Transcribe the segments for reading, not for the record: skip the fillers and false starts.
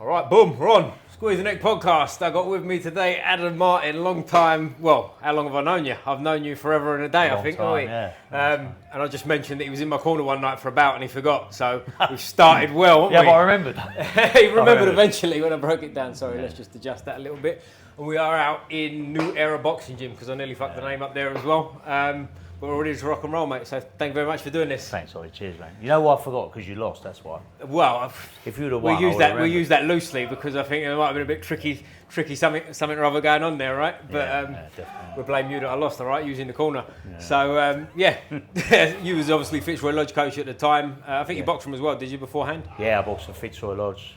All right, boom, we're on. Squeeze the Neck podcast. I got with me today Adam Martin, long time. Well, how long have I known you? I've known you forever and a day, I think. Time, yeah. And I just mentioned that he was in my corner one night for a bout and he forgot. So we've started well, haven't we? But I remembered. He remembered eventually when I broke it down. Sorry, let's just adjust that a little bit. And we are out in New Era Boxing Gym because I nearly fucked the name up there as well. But we're ready to rock and roll, mate. So thank you very much for doing this. Thanks, Ollie. Cheers, mate. You know what I forgot? Because you lost, that's why. Well, if you would have won, we use that loosely because I think it might have been a bit tricky something or other going on there, right? But we'll blame you that I lost, all right, using the corner. Yeah. So you was obviously Fitzroy Lodge coach at the time. I think you boxed from as well, did you beforehand? Yeah, I boxed for Fitzroy Lodge.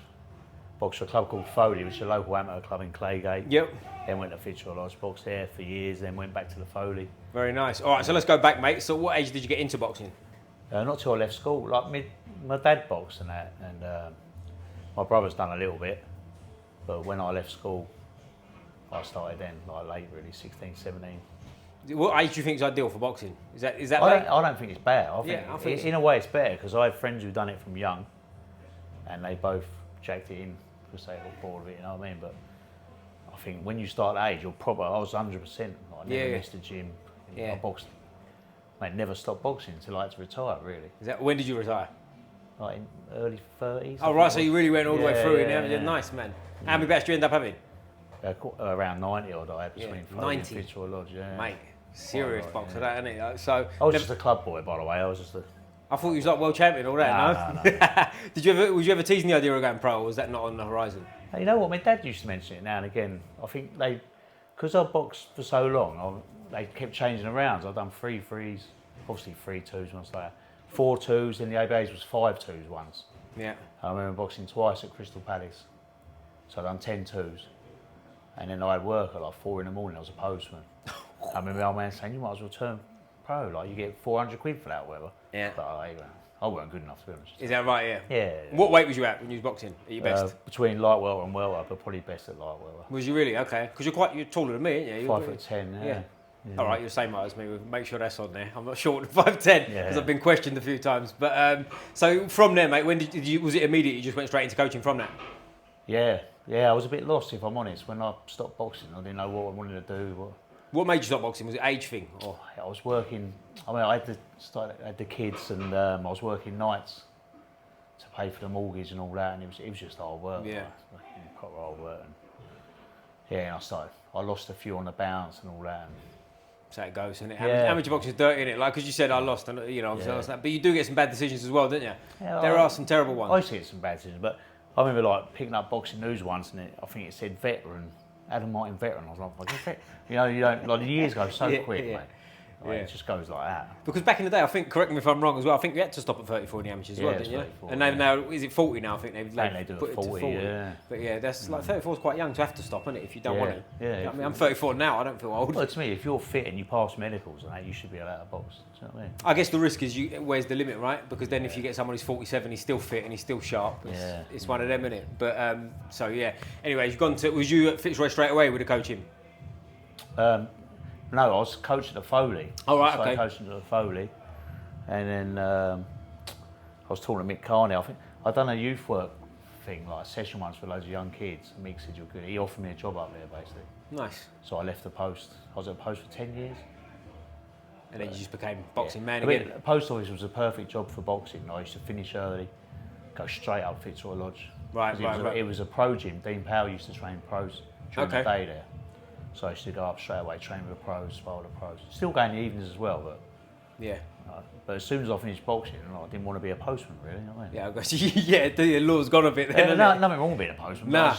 Boxed for a club called Foley, which is a local amateur club in Claygate. Yep. Then went to Fitzroy Lodge, boxed there for years, then went back to the Foley. Very nice. All right, so let's go back, mate. So what age did you get into boxing? Not till I left school. Like my dad boxed and that, and my brother's done a little bit. But when I left school, I started then, like late really, 16, 17. What age do you think is ideal for boxing? Is that I don't think it's bad. I think so. In a way it's better because I have friends who've done it from young, and they both jacked it in because they got bored of it. You know what I mean? But I think when you start at age, you're proper. I was 100%. I never missed a gym. I boxed. Mate, never stopped boxing until I had to retire. Really. When did you retire? Like in early 30s. Oh right, so you really went all the way through it. Yeah. Nice, man. How many bets did you end up having? Around 90 odd. I had between 90 and Fitzroy Lodge. Yeah. Mate, serious boxer, that isn't it? So I was just a club boy, by the way. I thought you was like world champion, all that. No. Was you ever teasing the idea of going pro, or was that not on the horizon? You know what? My dad used to mention it now and again. I think because I boxed for so long, they kept changing around. I've done 3 threes, obviously 3 twos once later, 4 twos, and the ABAs was 5 twos once. Yeah. I remember boxing twice at Crystal Palace, so I've done 10 twos, and then I had work at like 4 in the morning. I was a postman. I remember the old man saying, "You might as well turn pro. Like you get 400 quid for that, or whatever." Yeah. But I weren't good enough to be honest. Is that right? Yeah. Yeah. What weight was you at when you was boxing? At your best? Between light welter and welter, but probably best at light welter. Was you really? Okay. Because you're taller than me, aren't you? 5'10". Yeah. All right, you're the same height as me. We'll make sure that's on there. I'm not shorter than 5'10" because I've been questioned a few times. But so from there, mate, when did you? Was it immediate? You just went straight into coaching from that? Yeah. I was a bit lost, if I'm honest. When I stopped boxing, I didn't know what I wanted to do. What made you stop boxing? Was it age thing? Or? I was working. I had the kids, and I was working nights to pay for the mortgage and all that, and it was just hard work. Yeah. Proper hard work. And I lost a few on the bounce and all that. So it goes, isn't it? Amateur boxing is dirty, isn't it? Like, because you said I lost, and but you do get some bad decisions as well, don't you? Yeah, there are some terrible ones. I used to get some bad decisions, but I remember like picking up Boxing News once, and I think it said veteran, Adam Martin veteran. I was like, you don't like the years go so quick, mate. It just goes like that. Because back in the day, I think, correct me if I'm wrong as well, I think you had to stop at 34 in the amateurs as well, didn't you? 34, and now, is it 40 now? I think they've they do put it 40, to 40. Yeah. But yeah, that's like 34 is quite young to have to stop, isn't it, if you don't want to? Yeah. You know I mean, I'm 34 now, I don't feel old. Well, to me, if you're fit and you pass medicals and that, you should be allowed to box. Do you know what I mean? I guess the risk is where's the limit, right? Because then if you get someone who's 47, he's still fit and he's still sharp, it's one of them, isn't it? But, so yeah. Anyway, was you at Fitzroy straight away with the coaching? No, I was coach at the Foley. Oh, right, I coaching at the Foley. And then I was talking to Mick Carney. I think I'd done a youth work thing, like a session once for loads of young kids. And Mick said, "You're good." He offered me a job up there, basically. Nice. So I left the post. I was at the post for 10 years. And then you just became boxing man again? The post office was a perfect job for boxing. I used to finish early, go straight up Fitzroy Lodge. Right. It was a pro gym. Dean Powell used to train pros during the day there. So I used to go up straight away, train with the pros, spar with the pros. Still go in the evenings as well, but but as soon as I finished boxing, I didn't want to be a postman, really. You know what I mean? Yeah, I guess, the law's gone a bit then. Nothing wrong with being a postman. Nah.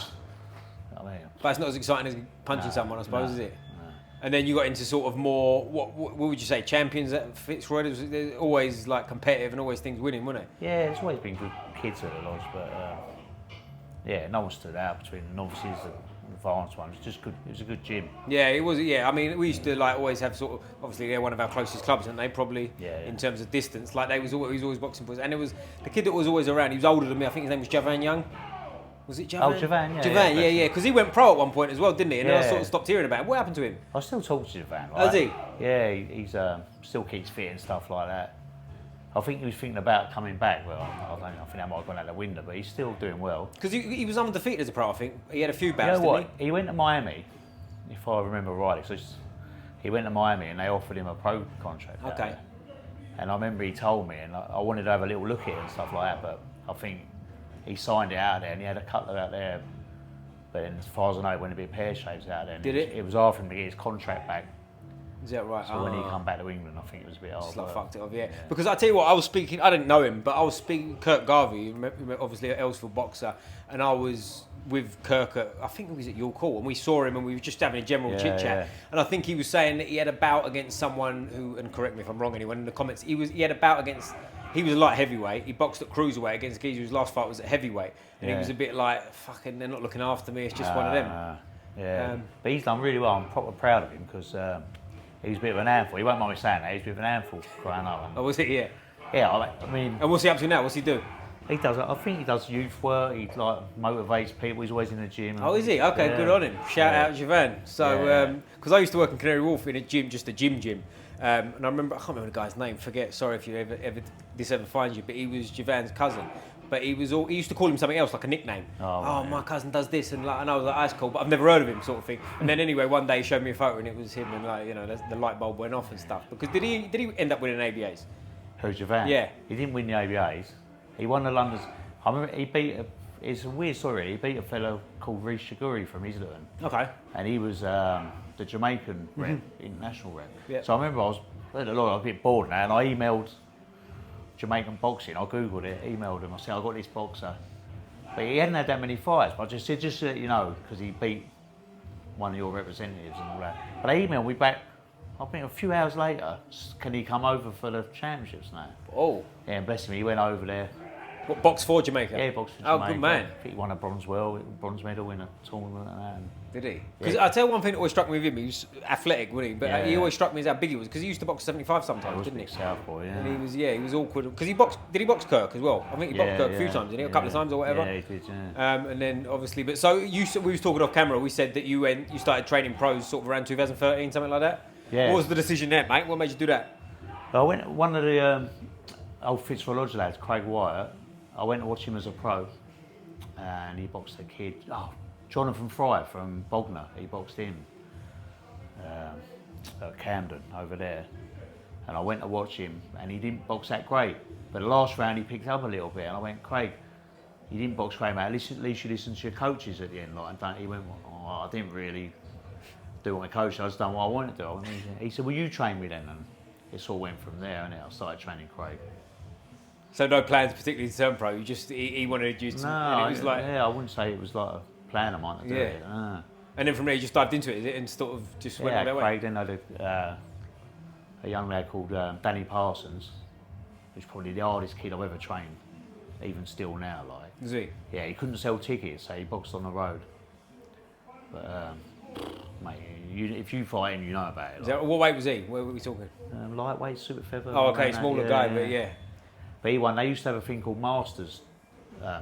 But but it's not as exciting as punching someone, I suppose, is it? Nah. And then you got into sort of more, what would you say, champions at Fitzroy? There's always like competitive and always things winning, wasn't it? Yeah, there's always been good kids at the lodge, but no one stood out between the novices and advanced ones. Just good. It was a good gym. Yeah, it was. Yeah, I mean, we used to like always have sort of. Obviously, they're one of our closest clubs, and they probably in terms of distance. Like he was always boxing for us, and it was the kid that was always around. He was older than me. I think his name was Javan Young. Was it Javan? Oh, Javan, yeah. Javan, yeah. Because he went pro at one point as well, didn't he? And then I sort of stopped hearing about him. What happened to him? I still talk to Javan. Right? Does he? Yeah, he's still keeps fit and stuff like that. I think he was thinking about coming back. Well, I think that might have gone out the window, but he's still doing well. Because he was undefeated as a pro, I think. He had a few bouts, You know what? didn't He went to Miami, if I remember rightly. So he went to Miami and they offered him a pro contract. he? Okay. And I remember he told me, and I wanted to have a little look at it and stuff like that, but I think he signed it out there and he had a couple out there. But then, as far as I know, it went a bit pear-shaped out there. Did it? It was hard for him to get his contract back. Is that right? So when he come back to England, I think it was a bit hard. Just like fucked it off, yeah. Because I tell you what, I was speaking, I didn't know him, but I was speaking Kirk Garvey, obviously an Ellsfield boxer, and I was with Kirk at, I think it was at York Hall, and we saw him and we were just having a general chit chat. And I think he was saying that he had a bout against someone who, and correct me if I'm wrong, anyone in the comments, he had a bout against, he was a light heavyweight, he boxed at cruiserweight against Geezer, his last fight was at heavyweight, and he was a bit like, fucking, they're not looking after me, it's just one of them. But he's done really well. I'm proper proud of him because he was a bit of an handful. He won't mind me saying that. He's a bit of an handful growing up. Oh, was it? Yeah. Yeah, I mean. And what's he up to now? What's he do? He does. I think he does youth work. He like motivates people. He's always in the gym. Oh, is he? Okay, good on him. Shout out Javan. So, because I used to work in Canary Wharf in a gym, just a gym. And I remember, I can't remember the guy's name. Forget. Sorry if you ever finds you. But he was Javan's cousin. But he used to call him something else, like a nickname. My cousin does this, and I was like, that's cool, but I've never heard of him, sort of thing. And then anyway, one day he showed me a photo, and it was him, and like, you know, the light bulb went off and stuff. Because did he end up winning ABAs? Who's Javan? Yeah. He didn't win the ABAs. He won the London's. I remember he beat. It's a weird story. He beat a fellow called Reece Shiguri from Islington. Okay. And he was the Jamaican rep, international rep. Yeah. So I remember I was a bit bored now, and I emailed Jamaican boxing. I googled it, emailed him. I said, I got this boxer, but he hadn't had that many fights. But I just said, just to let you know, because he beat one of your representatives and all that. But they emailed me back. I think a few hours later, can he come over for the championships now? Oh. Yeah, and bless him, he went over there. What, box for Jamaica? Yeah, box for Jamaica. Oh, good man. I think he won a bronze medal in a tournament and that. Did he? Because I tell you one thing that always struck me with him, he was athletic, wasn't he? But he always struck me as how big he was, because he used to box 75 sometimes, didn't he? Southboy, yeah. And he was awkward. Because did he box Kirk as well? I think he boxed Kirk a few times, didn't he? A couple of times or whatever? Yeah, he did, yeah. And then obviously, but so we was talking off camera, we said that you started training pros sort of around 2013, something like that? Yeah. What was the decision there, mate? What made you do that? I went, one of the old Fitzroy Lodge lads, Craig Wyatt, I went to watch him as a pro, and he boxed a kid, Jonathan Fry from Bognor, he boxed him at Camden over there. And I went to watch him, and he didn't box that great. But the last round he picked up a little bit, and I went, Craig, you didn't box great, mate. At least you listen to your coaches at the end. He went, I didn't really do what my coach, I just done what I wanted to do. He said, well, you train me then. And it sort of went from there, and I started training Craig. So no plans particularly to turn pro, you just, he wanted you to, no, and it was I wouldn't say it was like a plan of mine to do it. And then from there you just dived into it, is it? And sort of just went all that way? Craig, then I did a young lad called Danny Parsons, who's probably the hardest kid I've ever trained, even still now. Like, is he? Yeah, he couldn't sell tickets, so he boxed on the road. But mate, if you fight him, you know about it. Like. What weight was he? Where were we talking? Lightweight, super feather. Oh, okay, smaller guy, but yeah. But he won. They used to have a thing called Masters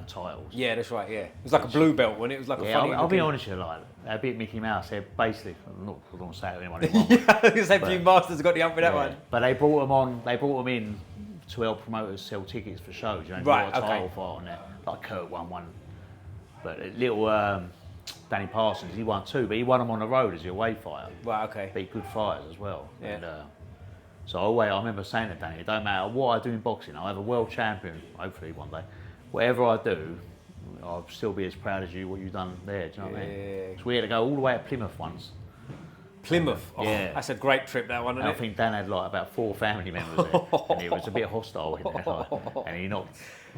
titles. Yeah, that's right. Yeah, it was like a blue belt when it was like a funny. I'll be honest with you, like a bit Mickey Mouse. They're basically, I don't want to say it to anyone. I was going to say a few Masters got the ump for that one. But they brought them on. They brought them in to help promoters sell tickets for shows. You know, right? A title fight on there. Like Kurt won one, but little Danny Parsons, he won two, but he won them on the road as a away fighter. Right. Okay. Beat good fighters as well. Yeah. And, so I remember saying to Danny, it don't matter what I do in boxing, I'll have a world champion, hopefully one day. Whatever I do, I'll still be as proud as you, what you've done there, do you know what I mean? So we had to go all the way to Plymouth once. Plymouth? Oh, yeah. That's a great trip, that one, isn't it? I think Dan had like about 4 family members there, and it was a bit hostile in there. Like, and he knocked,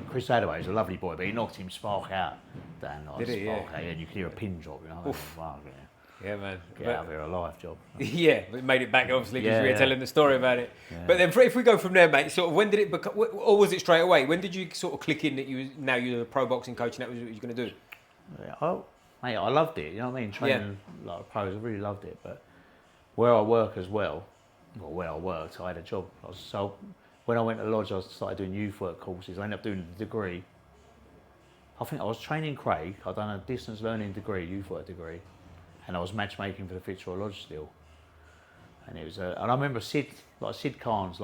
Chris Hadaway was a lovely boy, but he knocked him spark out. Dan, like, did he? Spark out, and you could hear a pin drop, you know? Wow, yeah. Yeah, man. Get out of here alive, job. Yeah, it made it back obviously because we were telling the story about it. Yeah. But then, if we go from there, mate, sort of when did it become, or was it straight away? When did you sort of click in that you're a pro boxing coach and that was what you're going to do? Yeah, mate, I loved it. You know what I mean? Training like pros, I really loved it. But where I work as well, where I worked, I had a job. So when I went to lodge, I started doing youth work courses. I ended up doing a degree. I think I was training Craig. I'd done a distance learning degree, youth work degree. And I was matchmaking for the Fitzroy Lodge still, and it was. And I remember Sid Khan's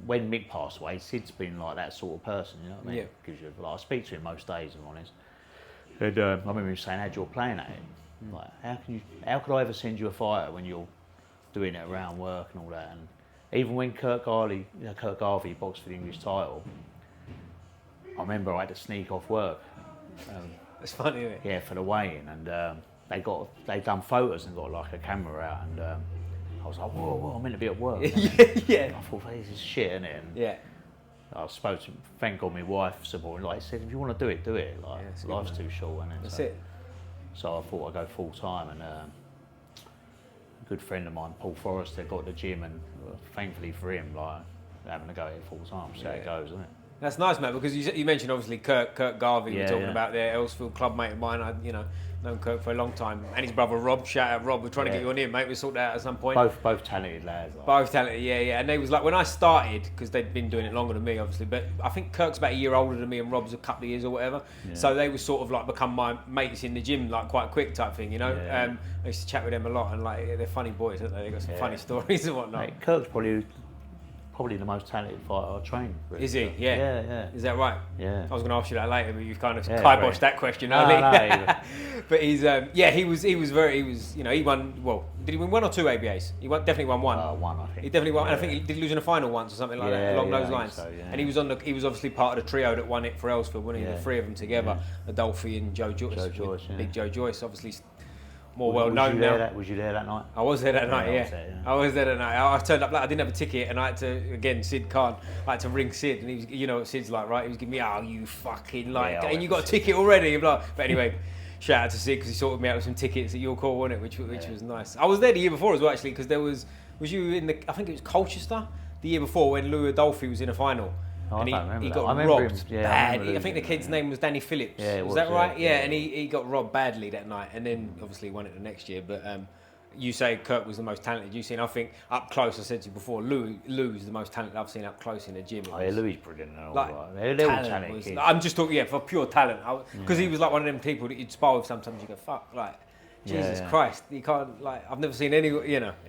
when Mick passed away, Sid's been like that sort of person, you know what I mean? Yeah. Gives you, like, I speak to him most days, if I'm honest. And I remember him saying, "How'd you playing at it? Like, how could I ever send you a fighter when you're doing it around work and all that?" And even when Kirk Garvey boxed for the English title, I remember I had to sneak off work. It's funny, isn't it? Yeah, for the weigh-in, and they'd done photos and got like a camera out, and I was like, whoa, I'm meant to be at work. Yeah. I thought, this is shit, isn't it? And Yeah. I spoke to, thank God my wife supported, like, said, if you want to do it, do it. Like, Yeah, life's too short, isn't it? That's it. So I thought I'd go full time, and a good friend of mine, Paul Forrester, got the gym, and thankfully for him, like, having to go here full time, so it goes, isn't it? That's nice, mate, because you mentioned obviously Kirk Garvey. We're talking yeah. about there, Earlsfield club mate of mine. I known Kirk for a long time, and his brother Rob. Shout out Rob. We're trying to get you on here, mate. We'll sort that out at some point. Both talented lads. Like. Both talented, yeah. And they was like when I started, because they'd been doing it longer than me, obviously. But I think Kirk's about a year older than me, and Rob's a couple of years or whatever. Yeah. So they were sort of like become my mates in the gym, like quite quick type thing, you know. Yeah. I used to chat with them a lot, and like they're funny boys, aren't they? They got some funny stories and whatnot. Mate, Kirk's probably the most talented fighter I trained. Really. Is he? Yeah. Is that right? Yeah. I was going to ask you that later, but you kind of kiboshed that question early. But he's he was he won. Well, did he win one or two ABAs? He definitely won one. One, I think. He definitely won. And I think did he lose in a final once or something like that along those lines. So, yeah. And he was obviously part of the trio that won it for Earlsfield, wasn't he? The three of them together, Adolphe and Joe Joyce. Big Joe Joyce, obviously. More well known now. Was you there that night? I was there that night. I was there that night. I turned up late. I didn't have a ticket, and I had to again. Sid Khan. I had to ring Sid, and he was, you know what Sid's like, right? He was giving me, "Oh, you fucking like," and you got a ticket already. But anyway, shout out to Sid because he sorted me out with some tickets at your call, wasn't it? Which was nice. I was there the year before as well, actually, because there was you in the? I think it was Colchester the year before when Lou Adolphe was in a final. And he got robbed bad. I think the kid's name was Danny Phillips. Yeah, was that right? Yeah, and he got robbed badly that night, and then obviously won it the next year. But you say Kirk was the most talented you've seen. I think up close, I said to you before, Lou's the most talented I've seen up close in the gym. Lou's brilliant. They're all talented kids. I'm just talking, for pure talent. Because he was like one of them people that you'd spar with sometimes. You go, fuck, like, Jesus Christ, you can't, like, I've never seen any,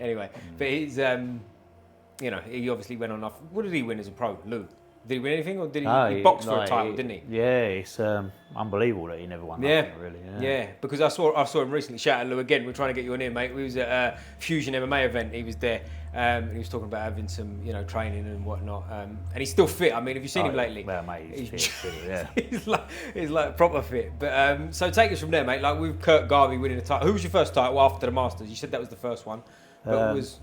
anyway. But he's, he obviously went on. What did he win as a pro, Lou? Did he win anything, or did he box for a title, didn't he? Yeah, it's unbelievable that he never won nothing, really. Yeah, because I saw him recently. Shout out Lou again. We're trying to get you on here, mate. We was at a Fusion MMA event. He was there, and he was talking about having some, training and whatnot. And he's still fit. I mean, have you seen him lately? Well, mate, he's fit, yeah. he's like proper fit. But so take us from there, mate. Like with Kirk Garvey winning the title. Who was your first title after the Masters? You said that was the first one, but it was.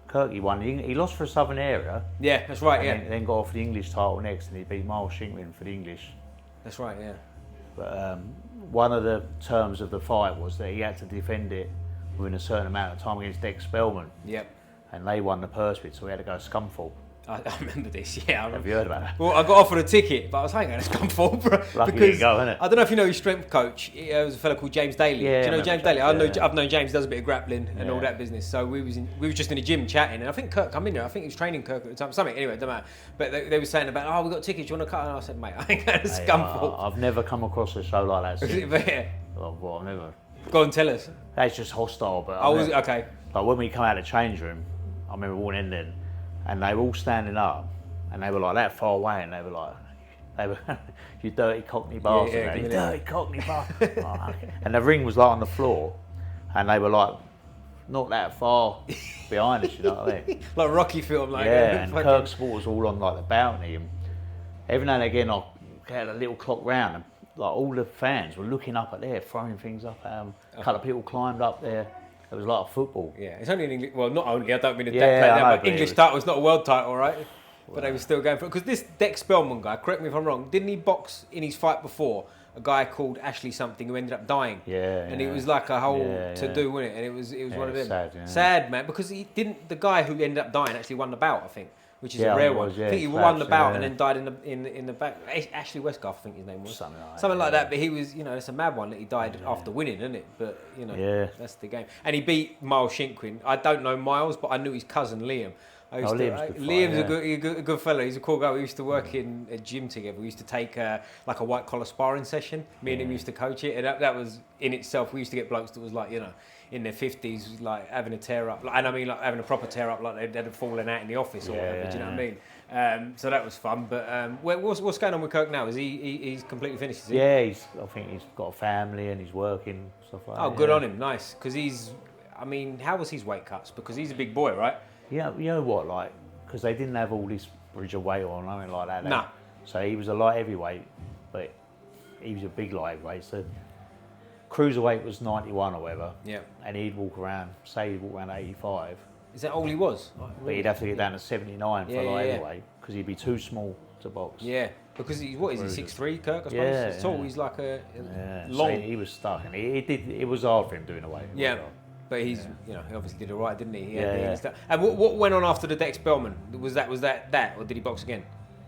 Kirk, he won. He lost for a Southern area. Yeah, that's right. Then got off the English title next, and he beat Miles Shinkman for the English. That's right. Yeah. But one of the terms of the fight was that he had to defend it within a certain amount of time against Dex Spellman. Yep. And they won the purse bid, so we had to go to Scunthorpe. I remember this, yeah. Have you heard about that? Well, I got offered a ticket, but I was hanging on Scunthorpe. Lucky because go, innit? I don't know if you know his strength coach. It was a fella called James Daly. Yeah, do you know James Daly? I've known James. Does a bit of grappling and all that business. So we were just in the gym chatting, and I think Kirk come in there. I think he was training Kirk at the time. Something anyway, don't matter. But they were saying about, we got tickets. You want to cut? And I said, mate, I ain't going to Scunthorpe. I've never come across a show like that. I've never. Go and tell us. That's just hostile, but. Was it okay? But when we come out of the change room, I remember walking in there, and they were all standing up. And they were like that far away, and they were, you dirty Cockney bastard, you dirty Cockney bastard. And the ring was like on the floor, and they were like not that far behind us, you know what I mean? Like a Rocky film, like. Yeah, and Kirk Sport was all on like the balcony, and every now and again I had a little clock round, and like all the fans were looking up at there, throwing things up at them. A couple of people climbed up there. It was like a football. Yeah, it's only an English. Well, not only. I don't mean to play that, but English title. It's not a world title, right? But they were still going for it. Because this Dex Spellman guy, correct me if I'm wrong, didn't he box in his fight before a guy called Ashley something who ended up dying? Yeah. And it was like a whole to-do, wasn't it? And it was one of them. Sad, man. Because the guy who ended up dying actually won the bout, I think, which is a rare one. I think he won the bout and then died in the back. Ashley Westgarth, I think his name was. Something like that. But he was, it's a mad one that he died after winning, isn't it? But, that's the game. And he beat Miles Shinkman. I don't know Miles, but I knew his cousin Liam. Liam's a good fella. He's a cool guy. We used to work in a gym together. We used to take like a white collar sparring session. Me and him used to coach it, and that was in itself. We used to get blokes that was like, in their 50s, like having a tear up, and I mean like having a proper tear up, like they'd have fallen out in the office or whatever. Do you know what I mean? So that was fun. But what's going on with Kirk now? Is he's completely finished? Is he? Yeah, I think he's got a family and he's working, stuff like that. Oh, good on him. Nice. Because how was his weight cuts? Because he's a big boy, right? Yeah, you know what, like, because they didn't have all this bridge of weight or nothing like that. No. So he was a light heavyweight, but he was a big light heavyweight. So cruiserweight was 91 or whatever. Yeah. And he'd walk around 85. Is that all he was? But he'd have to get down to 79 for light heavyweight because he'd be too small to box. Yeah. Because he 6'3", Kirk, I suppose? Yeah, he's tall. He's like long. So he was stuck, and it was hard for him doing away. Yeah. But he obviously did all right, didn't he? And what went on after the Dex Bellman? Was that, or did he box again?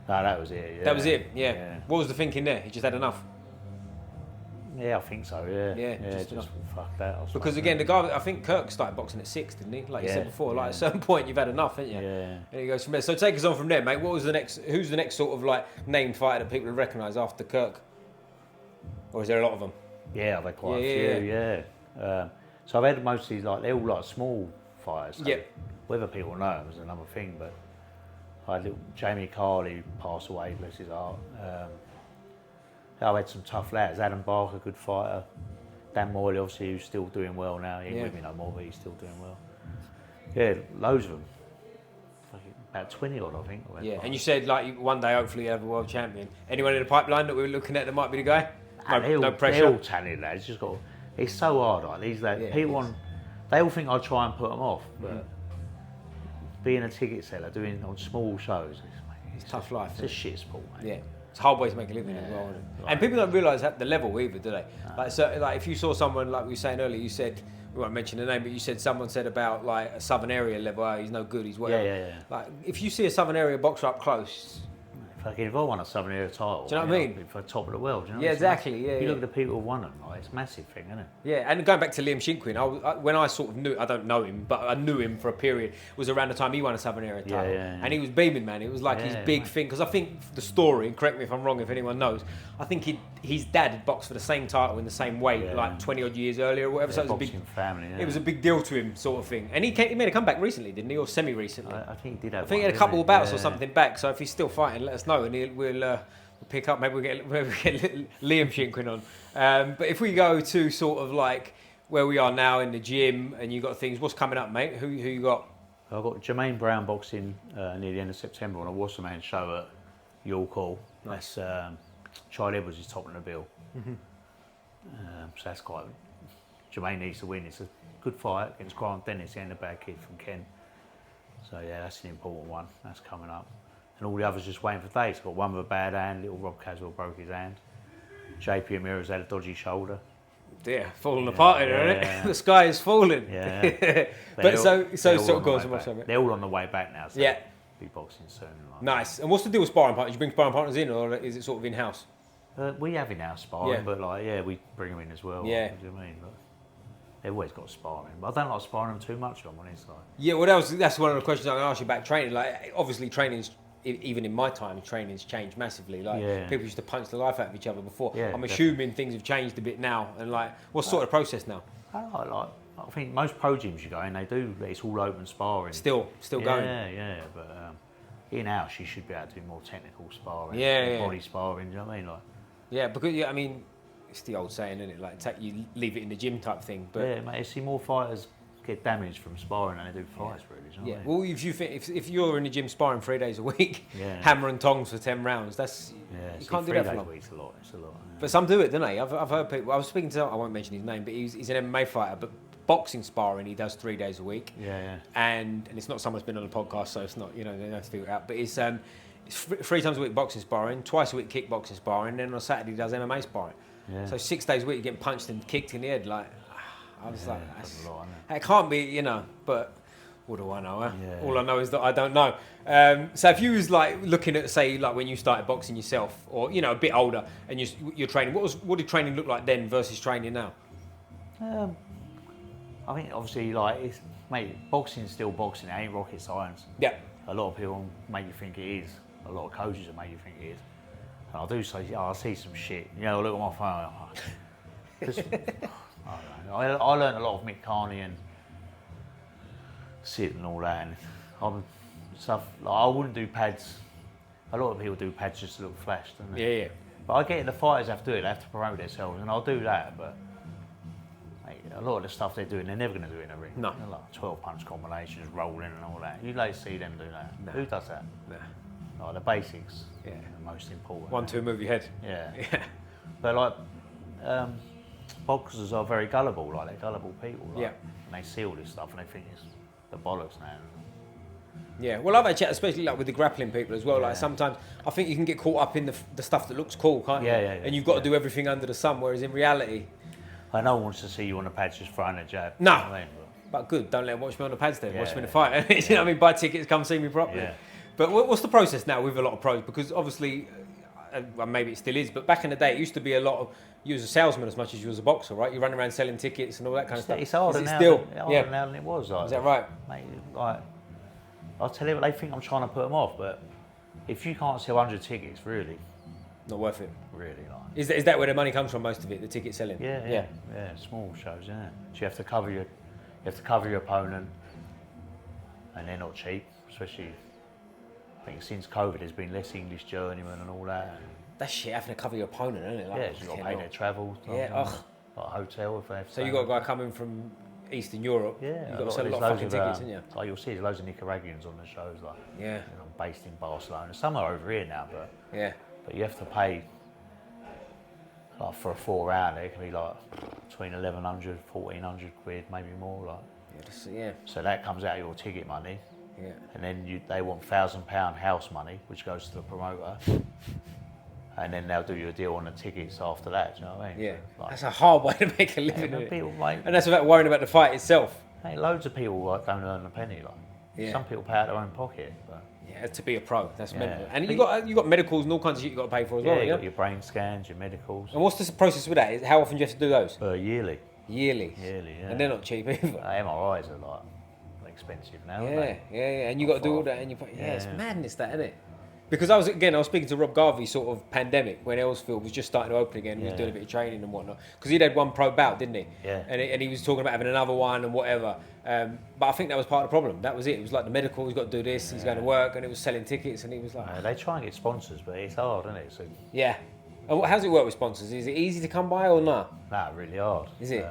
No, that was it. Yeah. That was it. Yeah. What was the thinking there? He just had enough. Yeah, I think so. Yeah. Yeah. Just fuck that. Because again, the guy, I think Kirk started boxing at 6, didn't he? Like you said before. Like at a certain point, you've had enough, haven't you? Yeah. And he goes from there. So take us on from there, mate. Who's the next sort of like named fighter that people would recognise after Kirk? Or is there a lot of them? Yeah, I've had quite a few. Yeah. So I've had mostly they're all like small fighters. So whether people know them is another thing. But I had little Jamie Carley passed away, bless his heart. I've had some tough lads. Adam Barker, good fighter. Dan Moyley, obviously, who's still doing well now. He ain't with me no more, but he's still doing well. Yeah, loads of them. About 20 odd, I think. Yeah, and you said like one day, hopefully, you have a world champion. Anyone in the pipeline that we're looking at that might be the guy? No pressure. They're all talented lads. It's so hard. Like these lads, people they all think I try and put them off, but being a ticket seller, doing on small shows, it's tough life. It's a shit sport, mate. Yeah. It's a hard way to make a living as well. And people don't realise the level either, do they? Like if you saw someone, like we were saying earlier, you said, we won't mention the name, but you said someone said about like a southern area level, he's no good, he's whatever. Yeah. Like if you see a southern area boxer up close, fucking if I won a southern area title, do you know what I mean? For top of the world, do you know? Yeah, exactly. Yeah. You look at the people who won them, like, it's a massive thing, isn't it? Yeah, and going back to Liam Shinkwin, when I sort of knew, I don't know him, but I knew him for a period, was around the time he won a southern area title, and he was beaming, man. It was like his big thing, because I think the story, and correct me if I'm wrong, if anyone knows, I think his dad had boxed for the same title in the same weight, like 20 odd years earlier or whatever. So it was a big family. Yeah. It was a big deal to him, sort of thing. And he made a comeback recently, didn't he, or semi-recently? I think he did. I think he had a couple of bouts or something back. So if he's still fighting, let us know, and we'll pick up. Maybe we'll get Liam Shinkwin on. But if we go to sort of like where we are now in the gym, and you got things, what's coming up, mate? Who you got? I've got Jermaine Brown boxing near the end of September on a Wasserman show at York Hall. Nice. That's Charlie Edwards is topping the bill. So that's quite. Jermaine needs to win. It's a good fight against Grant Dennis, the bad kid from Kent. So yeah, that's an important one. That's coming up. And all the others just waiting for dates. Got one with a bad hand. Little Rob Caswell broke his hand. JP Amira's had a dodgy shoulder. Yeah, falling apart here, isn't it? The sky is falling. Yeah. But so go on. They're all on the way back now. So be boxing soon. Nice. And what's the deal with sparring partners? You bring sparring partners in, or is it sort of in-house? We have in-house sparring, but we bring them in as well. Yeah. Do you know what I mean? But they've always got sparring, but I don't like sparring them too much on his side. Yeah, well, that's one of the questions I'm going to ask you about training. Like, obviously, training's, even in my time, training's changed massively. Like, people used to punch the life out of each other before. Yeah, I'm assuming things have changed a bit now. And like, what's sort of process now? I think most pro gyms you go in, they do. It's all open sparring. Still going. Yeah. But in-house, you should be able to do more technical sparring. Body sparring. Do you know what I mean? Like. Yeah, because I mean, it's the old saying, isn't it? Like, you leave it in the gym type thing. But yeah, mate. I see more fighters get damaged from sparring than they do fights, really. Do you know what I mean? Well, if you think if you're in the gym sparring 3 days a week, hammer and tongs for 10 rounds, that's you can't do that for long. It's a lot. It's a lot. But some do it, don't they? I've heard people. I was speaking to, I won't mention his name, but he's an MMA fighter, but boxing sparring he does 3 days a week. Yeah. And it's not someone who's been on the podcast, so it's not, they don't have to figure it out. But it's 3 times a week boxing sparring, twice a week kickboxing sparring, then on Saturday he does MMA sparring. Yeah. So 6 days a week you're getting punched and kicked in the head. Like, I was like, that's a lot, it can't be, but what do I know? Huh? Yeah. All I know is that I don't know. So if you was like looking at, say, like when you started boxing yourself, or a bit older, and you're training, what did training look like then versus training now? I think obviously boxing's still boxing. It ain't rocket science. Yeah. a lot of people make you think it is. A lot of coaches will make you think it is. And I do say, I see some shit. You know, I look at my phone. I don't know. I learned a lot of Mick Carney and Sid and all that, and stuff. Like, I wouldn't do pads. A lot of people do pads just to look flash, don't they? Yeah. But I get it, the fighters have to do it. They have to promote themselves, and I'll do that. But mate, a lot of the stuff they're doing, they're never going to do it in a ring. No. They're like 12-punch combinations, rolling and all that. You like see them do that? No. Who does that? No. Like the basics. Yeah. The most important. 1-2, move your head. Yeah. Yeah. But like, boxers are very gullible. Like they're gullible people. Like, Yeah. And they see all this stuff and they think it's the bollocks now. Yeah, well, I've had chat, especially like with the grappling people as well. Like sometimes I think you can get caught up in the stuff that looks cool, can't you? Yeah. And you've got to do everything under the sun. Whereas in reality, No one wants to see you on the pads just throwing a jab. No. You know what I mean? but good, don't let them watch me on the pads then. Watch me in the Yeah. fight. You know what I mean? Buy tickets, come see me properly. Yeah. But what's the process now with a lot of pros? Because obviously, well, maybe it still is, but back in the day, it used to be a lot of, you was a salesman as much as you was a boxer, right? You run around selling tickets and all that kind of stuff. It's harder Is it now. still? Harder now than it was. Like, Is that right? Mate, like, I'll tell you what, they think I'm trying to put them off, but if you can't sell 100 tickets, really, Not worth it. like. Is that where the money comes from, most of it, the ticket selling? Yeah, small shows, yeah. So you have to cover your opponent, and they're not cheap, especially. I think since COVID, there's been less English journeymen and all that. That's shit, having to cover your opponent, isn't it? Like, Yeah, so you've got to pay their travel. Yeah, ugh. Like a hotel if they have to. So you got a guy coming from Eastern Europe. Yeah, You've got to sell a lot of fucking tickets, haven't you? Like you'll see, there's loads of Nicaraguans on the shows. Like, Yeah. based in Barcelona. Some are over here now, Yeah. but you have to pay. Like for a 4-round, it can be like between 1,100, 1,400 quid, maybe more. Like. Yeah. So that comes out of your ticket money. Yeah. And then they want £1,000 house money, which goes to the promoter. And then they'll do you a deal on the tickets after that, do you know what I mean? Yeah. Like, That's a hard way to make a living. yeah, Isn't it? people, mate, And that's without worrying about the fight itself. hey, loads of people like, don't earn a penny. Like. Yeah. Some people pay out their own pocket. But, Yeah, to be a pro, that's Yeah. mental. And you got medicals and all kinds of shit you got to pay for as well. you Yeah. got your brain scans, your medicals. And what's the process with that? How often do you have to do those? Yearly. Yearly. Yearly, yeah. And they're not cheap either. MRIs are like expensive now. aren't Yeah, they? yeah. And you got to do all that, and it's madness, that, isn't it? Because I was speaking to Rob Garvey sort of pandemic when Earlsfield was just starting to open again. He was doing a bit of training and whatnot. Because he'd had one pro bout, didn't he? Yeah. And he was talking about having another one and whatever. But I think that was part of the problem. That was it. It was like the medical. He's got to do this. He's going to work, and it was selling tickets. And he was like, They try and get sponsors, but it's hard, isn't it? So, yeah. And how's it work with sponsors? Is it easy to come by or not? nah, really hard. Is it?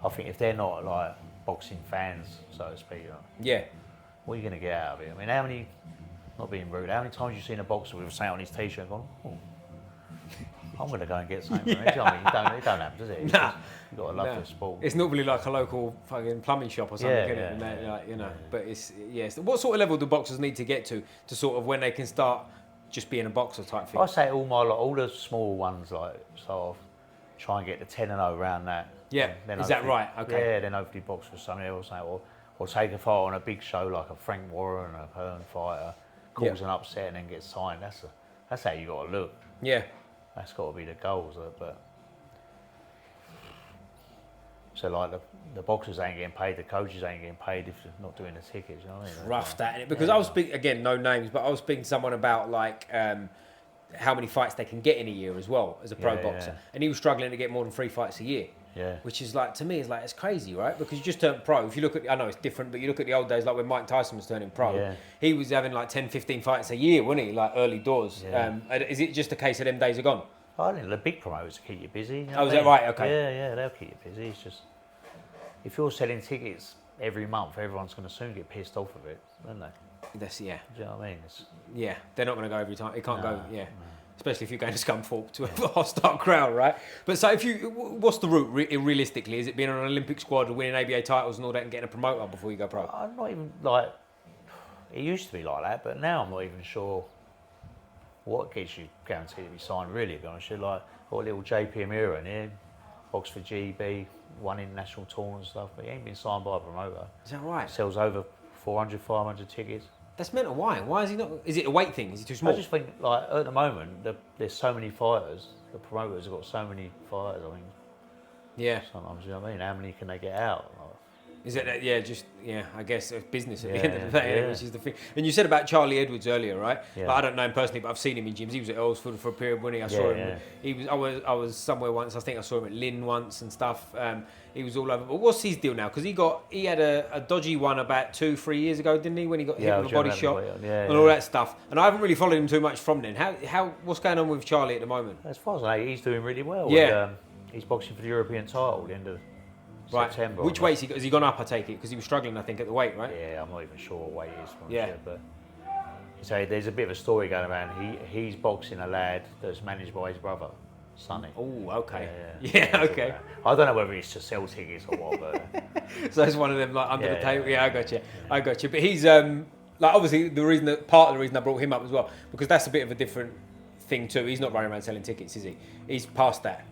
I think if they're not like boxing fans, so to speak, Yeah. what are you going to get out of it? I mean, how many, not being rude, how many times have you seen a boxer with something on his t-shirt going, oh, I'm going to go and get something from it? I mean, it don't happen, does it? It's Nah. just, you've got to love the sport. It's normally like a local fucking plumbing shop or something, Yeah, isn't yeah, it? And they, yeah, like, you know, but it's, So what sort of level do boxers need to get to sort of when they can start just being a boxer type thing? I say all the small ones, like, sort of try and get the 10-0 around that. Yeah, Then is that hopefully- right? Okay. Yeah, then hopefully box with somebody else, or take a fight on a big show like a Frank Warren, a Hearn fighter, cause an upset and then get signed. That's how you got to look. Yeah. That's got to be the goals, but so like the boxers ain't getting paid, the coaches ain't getting paid if they're not doing the tickets. You know what I mean? Rough that, innit? Because I was speaking, again, no names, but I was speaking to someone about like how many fights they can get in a year as well as a pro boxer. And he was struggling to get more than 3 fights a year. Yeah. Which is like, to me, it's crazy, right? Because you just turned pro. If you look at, I know it's different, but you look at the old days, like when Mike Tyson was turning pro, he was having like 10, 15 fights a year, wasn't he? Like early doors. Yeah. Is it just a case of them days are gone? I think the big promoters keep you busy. You know Oh, what is I that mean? right? Okay. Yeah, they'll keep you busy. It's just, if you're selling tickets every month, everyone's going to soon get pissed off of it, aren't they? That's, yeah. Do you know what I mean? Yeah, they're not going to go every time. It can't go, yeah. Especially if you're going to Scunthorpe to a hostile crowd, right? But so what's the route realistically? Is it being on an Olympic squad or winning ABA titles and all that and getting a promoter before you go pro? I'm not even like, it used to be like that, but now I'm not even sure what gets you guaranteed to be signed, really, to be honest. You're like, got a little JP Amira in here, Oxford GB, won international tournament and stuff, but he ain't been signed by a promoter. Is that right? Sells over 400, 500 tickets. That's mental. Why? Why is he not? Is it a weight thing? Is he too small? I just think, like, at the moment, there's so many fighters. The promoters have got so many fighters. I mean, yeah. sometimes, you know what I mean? How many can they get out? Like, Is it that, I guess it's business at the end of the day, which is the thing. And you said about Charlie Edwards earlier, right? Yeah. Like, I don't know him personally, but I've seen him in gyms. He was at Earlsford for a period when I saw him. I was somewhere once. I think I saw him at Lynn once and stuff. He was all over. But what's his deal now? Because he had a dodgy one about 2-3 years ago, didn't he? When he got hit with a body shot and all that stuff. And I haven't really followed him too much from then. What's going on with Charlie at the moment? As far as I know, he's doing really well. Yeah. And, he's boxing for the European title at the end of September. Which weight has he gone up, I take it? Because he was struggling, I think, at the weight, right? Yeah, I'm not even sure what weight he is. Yeah. But so there's a bit of a story going around. He's boxing a lad that's managed by his brother, Sonny. Oh, okay. Yeah, okay. I don't know whether it's to sell tickets or what, but... So it's one of them, like, under the table. Yeah, I got you. But he's, like, obviously, part of the reason I brought him up as well, because that's a bit of a different thing too. He's not running around selling tickets, is he? He's past that.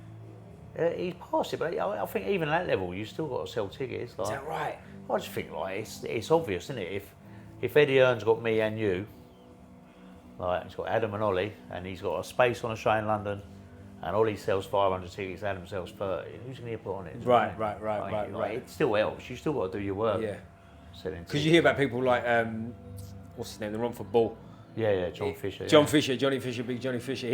He's past it, but I think even at that level, you still got to sell tickets. Like, is that right? I just think like it's obvious, isn't it? If Eddie Hearn's got me and you, like he's got Adam and Ollie, and he's got a space on a show in London, and Ollie sells 500 tickets, Adam sells 30. Who's going to put on it? Right. It still helps. You still got to do your work. Yeah. Because you hear about people like what's his name? The Romford Bull. Yeah, Johnny Fisher. Big Johnny Fisher.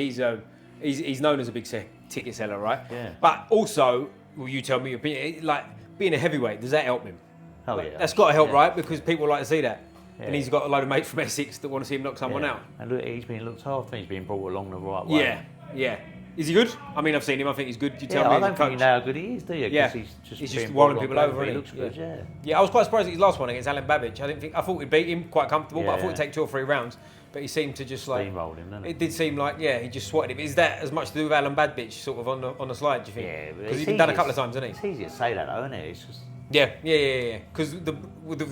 He's known as a big ticket seller, right? Yeah. But also, well, you tell me your opinion. Like being a heavyweight, does that help him? Hell yeah. That's got to help, right? Because people like to see that. Yeah. And he's got a load of mates from Essex that want to see him knock someone out. And look, he's been looked after. He's been brought along the right way. Yeah. Is he good? I mean, I've seen him. I think he's good. You tell me. I don't think you know how good he is, do you? Yeah. He's just walling people over. He looks good. Yeah. I was quite surprised at his last one against Alan Babbage. I thought we'd beat him quite comfortable, but I thought it'd take 2 or 3 rounds. But he seemed to just like steamrolled him, didn't it? It did seem like he just swatted him. Is that as much to do with Alan Babbage, sort of on the slide? Do you think? Yeah, because he's been done a couple of times, hasn't he? It's easy to say that, though, isn't it? It's just yeah. Because the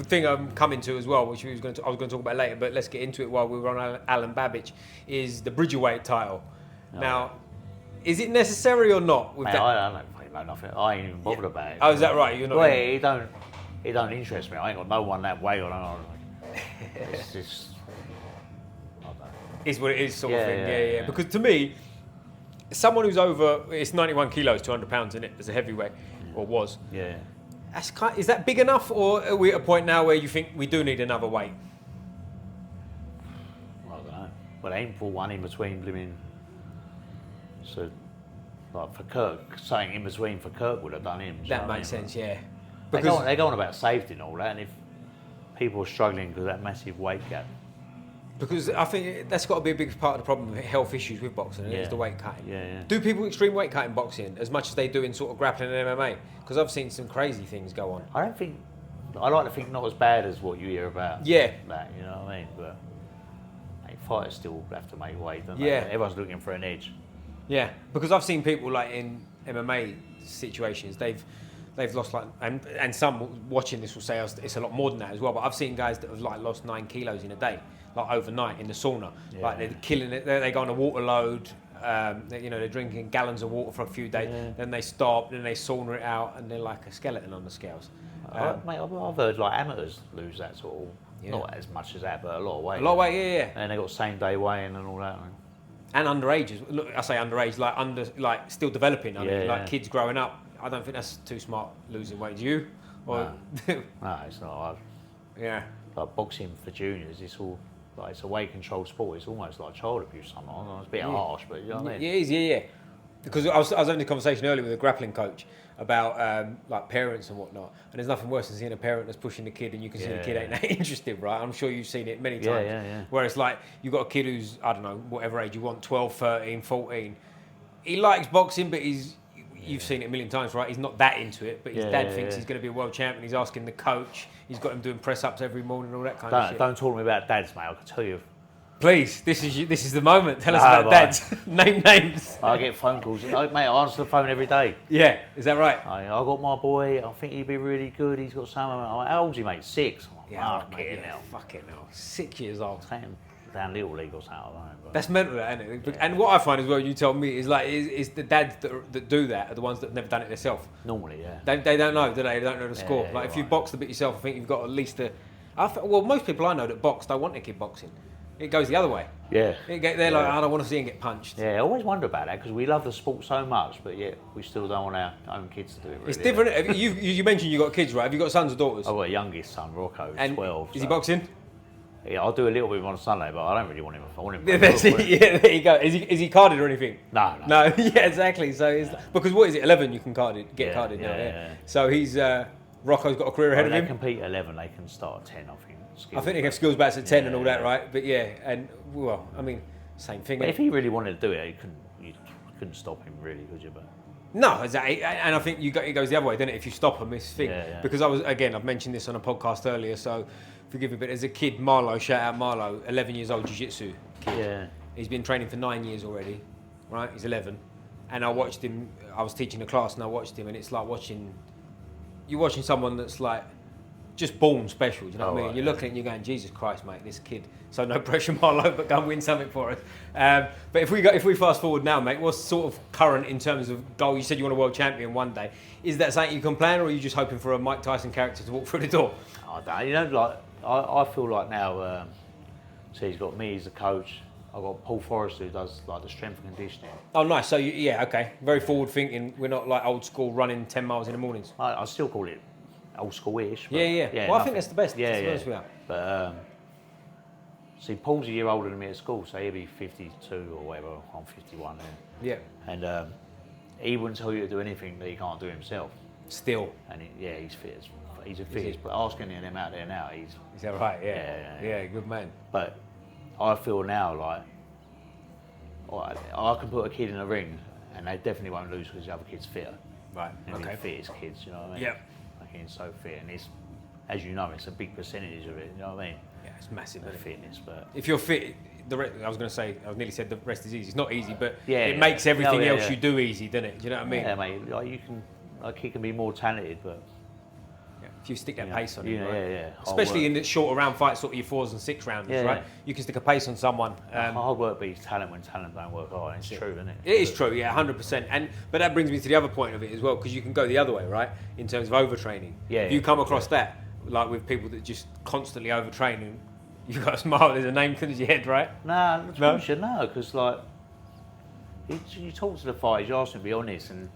thing I'm coming to as well, which I was going to talk about later, but let's get into it while we were on Alan Babbage, is the Bridgerweight title. Oh. Now, is it necessary or not? Mate, I don't know nothing. I ain't even bothered about it. Oh, is that right? You're not. Well, it don't interest me. I ain't got no one that way. It's just. Is what it is, sort of thing. Yeah. Because to me, someone who's over, it's 91 kilos, 200 pounds in it as a heavyweight, or was. Yeah. Is that big enough, or are we at a point now where you think we do need another weight? I don't know. Well, aim for one in between blooming. So, like for Kirk, something in between for Kirk would have done him. That makes sense, yeah. Because they go on about safety and all that, and if people are struggling because of that massive weight gap. Because I think that's got to be a big part of the problem with health issues with boxing, is the weight cutting. Yeah. Do people extreme weight cut in boxing as much as they do in sort of grappling and MMA? Because I've seen some crazy things go on. I like to think not as bad as what you hear about. Yeah. That, you know what I mean? But fighters still have to make weight, don't they? Yeah. Everyone's looking for an edge. Yeah, because I've seen people like in MMA situations, they've lost like, and some watching this will say it's a lot more than that as well. But I've seen guys that have like lost 9 kilos in a day, like overnight in the sauna. Yeah. Like they're killing it. They go on a water load. They're drinking gallons of water for a few days. Yeah. Then they stop. Then they sauna it out, and they're like a skeleton on the scales. Mate, I've heard like amateurs lose that sort of, not as much as that, but a lot of weight. A lot of weight, yeah. And they got same day weigh-in and all that. And underage, look, I say underage, like still developing. I mean, like kids growing up. I don't think that's too smart losing weight. Do you? Or no, it's not. Yeah. Like boxing for juniors, it's all like it's a weight controlled sport. It's almost like child abuse sometimes. It's a bit harsh, but you know what I mean. Yeah, it is. Yeah. Because I was having a conversation earlier with a grappling coach about like parents and whatnot, and there's nothing worse than seeing a parent that's pushing the kid and you can see the kid ain't that interested, right? I'm sure you've seen it many times. Yeah. Where it's like you've got a kid who's, I don't know, whatever age you want, 12, 13, 14. He likes boxing, but you've seen it a million times, right? He's not that into it, but his dad thinks he's going to be a world champion. He's asking the coach. He's got him doing press-ups every morning, all that kind of shit. Don't talk to me about dads, mate. I can tell you. Please, this is the moment. Tell us about dads. Name names. I get phone calls. Mate, I answer the phone every day. Yeah, is that right? I got my boy. I think he'd be really good. He's got some. I'm like, how old's he, mate? 6. Fucking hell. 6 years old. Down Little League or something. I don't know, that's mental, isn't it? Yeah. And what I find as well, you tell me, is like is the dads that do that are the ones that have never done it themselves. Normally, yeah. They don't know, do they? They don't know the score. Like if you box a bit yourself, I think you've got at least most people I know that box don't want their kid boxing. it goes the other way. Yeah. They're like, I don't want to see him get punched. Yeah, I always wonder about that because we love the sport so much, but yet we still don't want our own kids to do it. Really, it's different. You mentioned you got kids, right? Have you got sons or daughters? I've got a youngest son, Rocco, and 12. Is he boxing? Yeah, I'll do a little bit on Sunday, but I don't really want him. I want him. Yeah, there you go. Is he carded or anything? No. Yeah, exactly. So because what is it? 11 you can get carded now. Yeah. So he's Rocco's got a career ahead of him. They compete at 11. They can start at 10. I think they have skills bats at 10 and all that, right? But yeah, and well, I mean, same thing. But if he really wanted to do it, you couldn't stop him, really, could you? But no, exactly. And I think it goes the other way, doesn't it? If you stop him, it's thing. Because I've mentioned this on a podcast earlier, so forgive me, but as a kid, Marlo, shout out Marlo, 11 years old, jiu-jitsu kid. Yeah. He's been training for 9 years already, right? He's 11. And I watched him, I was teaching a class and I watched him, and it's like you're watching someone that's like, just born special, do you know what I mean? Right, you're looking at it and you're going, Jesus Christ, mate, this kid. So no pressure, Marlo, but go and win something for us. But if we fast forward now, mate, what's sort of current in terms of goal? You said you want a world champion one day. Is that something you can plan, or are you just hoping for a Mike Tyson character to walk through the door? I feel like now, so he's got me as a coach. I've got Paul Forrester who does like the strength and conditioning. Oh, nice. So okay, very forward thinking. We're not like old school running 10 miles in the mornings. I still call it old school-ish. Yeah. Well, I think that's the best. Yeah. But see, Paul's a year older than me at school, so he'll be 52 or whatever. I'm 51 then. Yeah. And he wouldn't tell you to do anything that he can't do himself. Still. And he's fit. He's a fit. But ask any of them out there now, Is that right? Yeah, good man. But I feel now like I can put a kid in a ring and they definitely won't lose because the other kid's fitter. Right. And okay. fit as kids, you know what I mean? Yeah. He's so fit, and it's, as you know, it's a big percentage of it. You know what I mean? Yeah, it's massive. The fitness, but if you're fit, I was going to say, I nearly said the rest is easy. It's not easy, but it makes makes everything else you do easy, doesn't it? Do you know what I mean? Yeah, mate. He can be more talented, but if you stick that pace on him, right? Yeah. Especially in the short round fights, sort of your 4s and 6 rounders, right? You can stick a pace on someone. Hard work beats talent when talent don't work hard. It's true, isn't it? It is true, yeah, 100%. But that brings me to the other point of it as well, because you can go the other way, right? In terms of overtraining. Yeah. If you come across that, like with people that just constantly overtrain, and you've got a smile, there's a name comes to your head, right? No, because like you talk to the fighters, you ask them to be honest, and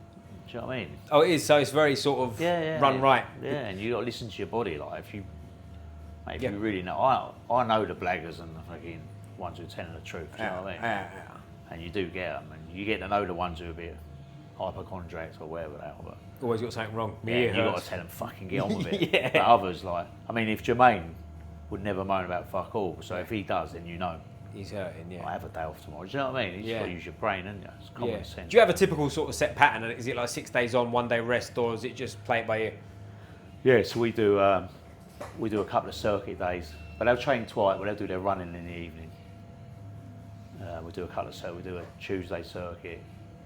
do you know what I mean? Oh, it is. So it's very sort of run right. Yeah, and you got to listen to your body. Like if you really know, I know the blaggers and the fucking ones who are telling the truth. Do you know what I mean? Yeah. And you do get them, and you get to know the ones who are a bit hypochondriacs or whatever they are. But always got something wrong. You got to tell them fucking get on with it. But others, like, I mean, if Jermaine would never moan about fuck all, so if he does, then you know. He's hurting, yeah. I have a day off tomorrow. Do you know what I mean? You just got to use your brain, and it's common sense. Do you have a typical sort of set pattern? Is it like 6 days on, 1 day rest, or is it just play it by ear? Yeah, so we do a couple of circuit days, but they'll train twice. But they'll do their running in the evening. We do a couple of circuits. We do a Tuesday circuit,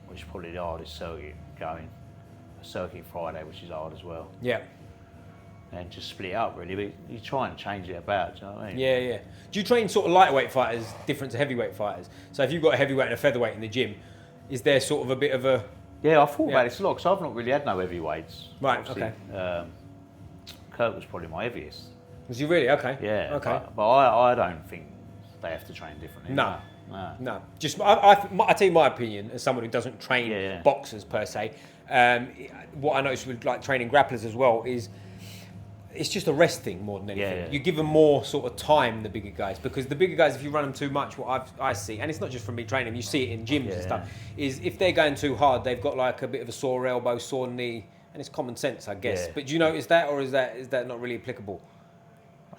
which is probably the hardest circuit going. A circuit Friday, which is hard as well. Yeah. And just split it up really, but you try and change it about, do you know what I mean? Yeah. Do you train sort of lightweight fighters different to heavyweight fighters? So if you've got a heavyweight and a featherweight in the gym, is there sort of a bit of a... Yeah, I thought about this a lot, because I've not really had no heavyweights. Right, obviously. okay. Kirk was probably my heaviest. Was you really? Okay. Yeah, okay. But I don't think they have to train differently. No. Just I tell you my opinion as someone who doesn't train boxers per se. What I noticed with like training grapplers as well is it's just a rest thing more than anything. Yeah. You give them more sort of time, the bigger guys, because the bigger guys, if you run them too much, what I see, and it's not just from me training them, you see it in gyms and stuff, is if they're going too hard, they've got like a bit of a sore elbow, sore knee, and it's common sense, I guess. Yeah. But do you notice that, or is that not really applicable?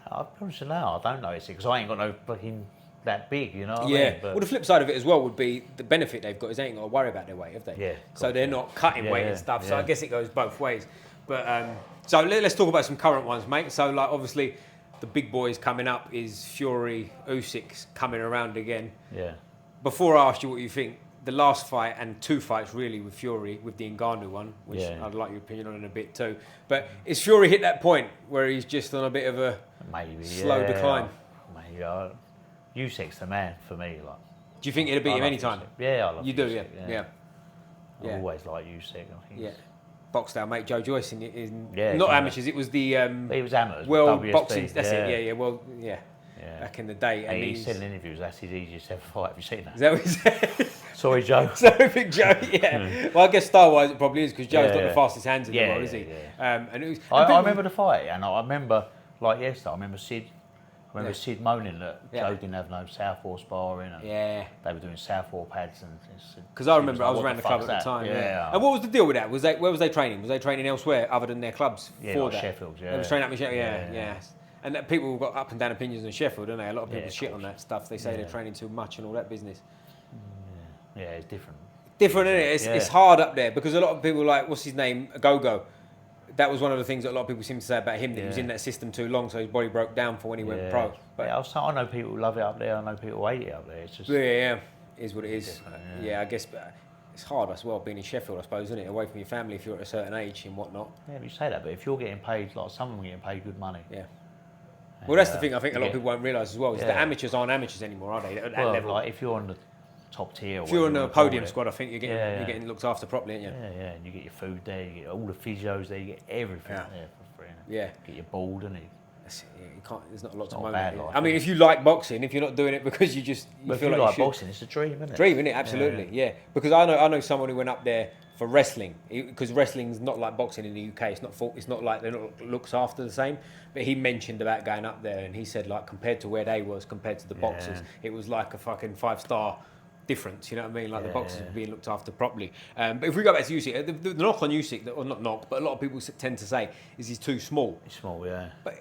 I'll be honest now, I don't notice it, because I ain't got no fucking that big, you know what I mean? Well, the flip side of it as well would be the benefit they've got is they ain't got to worry about their weight, have they? Yeah. So they're not cutting weight and stuff. So I guess it goes both ways. But so let's talk about some current ones, mate. So like obviously the big boys coming up is Fury, Usyk's coming around again. Yeah. Before I ask you what you think, the last fight and 2 fights really with Fury, with the Ngannou one, which I'd like your opinion on in a bit too. But is Fury hit that point where he's just on a bit of a slow decline? Maybe. Usyk's the man for me. Like, do you think it'll beat him anytime? Yeah, I love you. Usyk, Do, yeah. I always like Usyk. I think. Yeah. Boxdale mate Joe Joyce in not amateurs. It was the he was amateurs. World WSB. Boxing. That's it. Yeah. Well, yeah. back in the day. And he said in interviews that's his easiest ever fight. Have you seen that? Is that what he said? Sorry, Joe. Sorry, Big Joe. Yeah. Well, I guess style-wise it probably is because Joe's got the fastest hands in the world, is he? Yeah. And it was. I remember the fight, and I remember like yesterday. I remember Sid moaning that Joe didn't have no southpaw sparring, and they were doing southpaw pads, and because I remember I was around the club at the time. Yeah. And what was the deal with that? Where was they training? Was they training elsewhere other than their clubs? Yeah, for like that? Sheffield. Yeah, they was training up in Sheffield. Yeah. And that people got up and down opinions on Sheffield, don't they? A lot of people shit on that stuff. They say they're training too much and all that business. Yeah, it's different. Different, isn't it? It's hard up there because a lot of people like, what's his name, Go. That was one of the things that a lot of people seem to say about him, that he was in that system too long, so his body broke down for when he went pro. But I know people love it up there, I know people hate it up there. It's just it is what it is. I guess it's hard as well being in Sheffield, I suppose, isn't it? Away from your family if you're at a certain age and whatnot. Yeah, you say that, but if you're getting paid, like some of them are getting paid good money. Yeah. Well, that's the thing I think a lot of people won't realise as well, is that amateurs aren't amateurs anymore, are they? At that level. Like if you're on the top tier, if you're on the podium squad, I think you're getting looked after properly, aren't you? Yeah, and you get your food there, you get all the physios there, you get everything there for free. Yeah. Get your ball, and you can't. There's not a lot to moan at. I mean, if you like boxing, if you're not doing it because you just feel like boxing, it's a dream, isn't it? Dream, isn't it? Absolutely, yeah. Because I know someone who went up there for wrestling, because wrestling's not like boxing in the UK. It's not like they're not looks after the same. But he mentioned about going up there, and he said like compared to where they was, compared to the boxers, it was like a fucking 5-star difference. You know what I mean? Like the boxers were being looked after properly. But if we go back to Usyk, the knock on Usyk, or not knock, but a lot of people tend to say is he's too small. He's small, yeah. But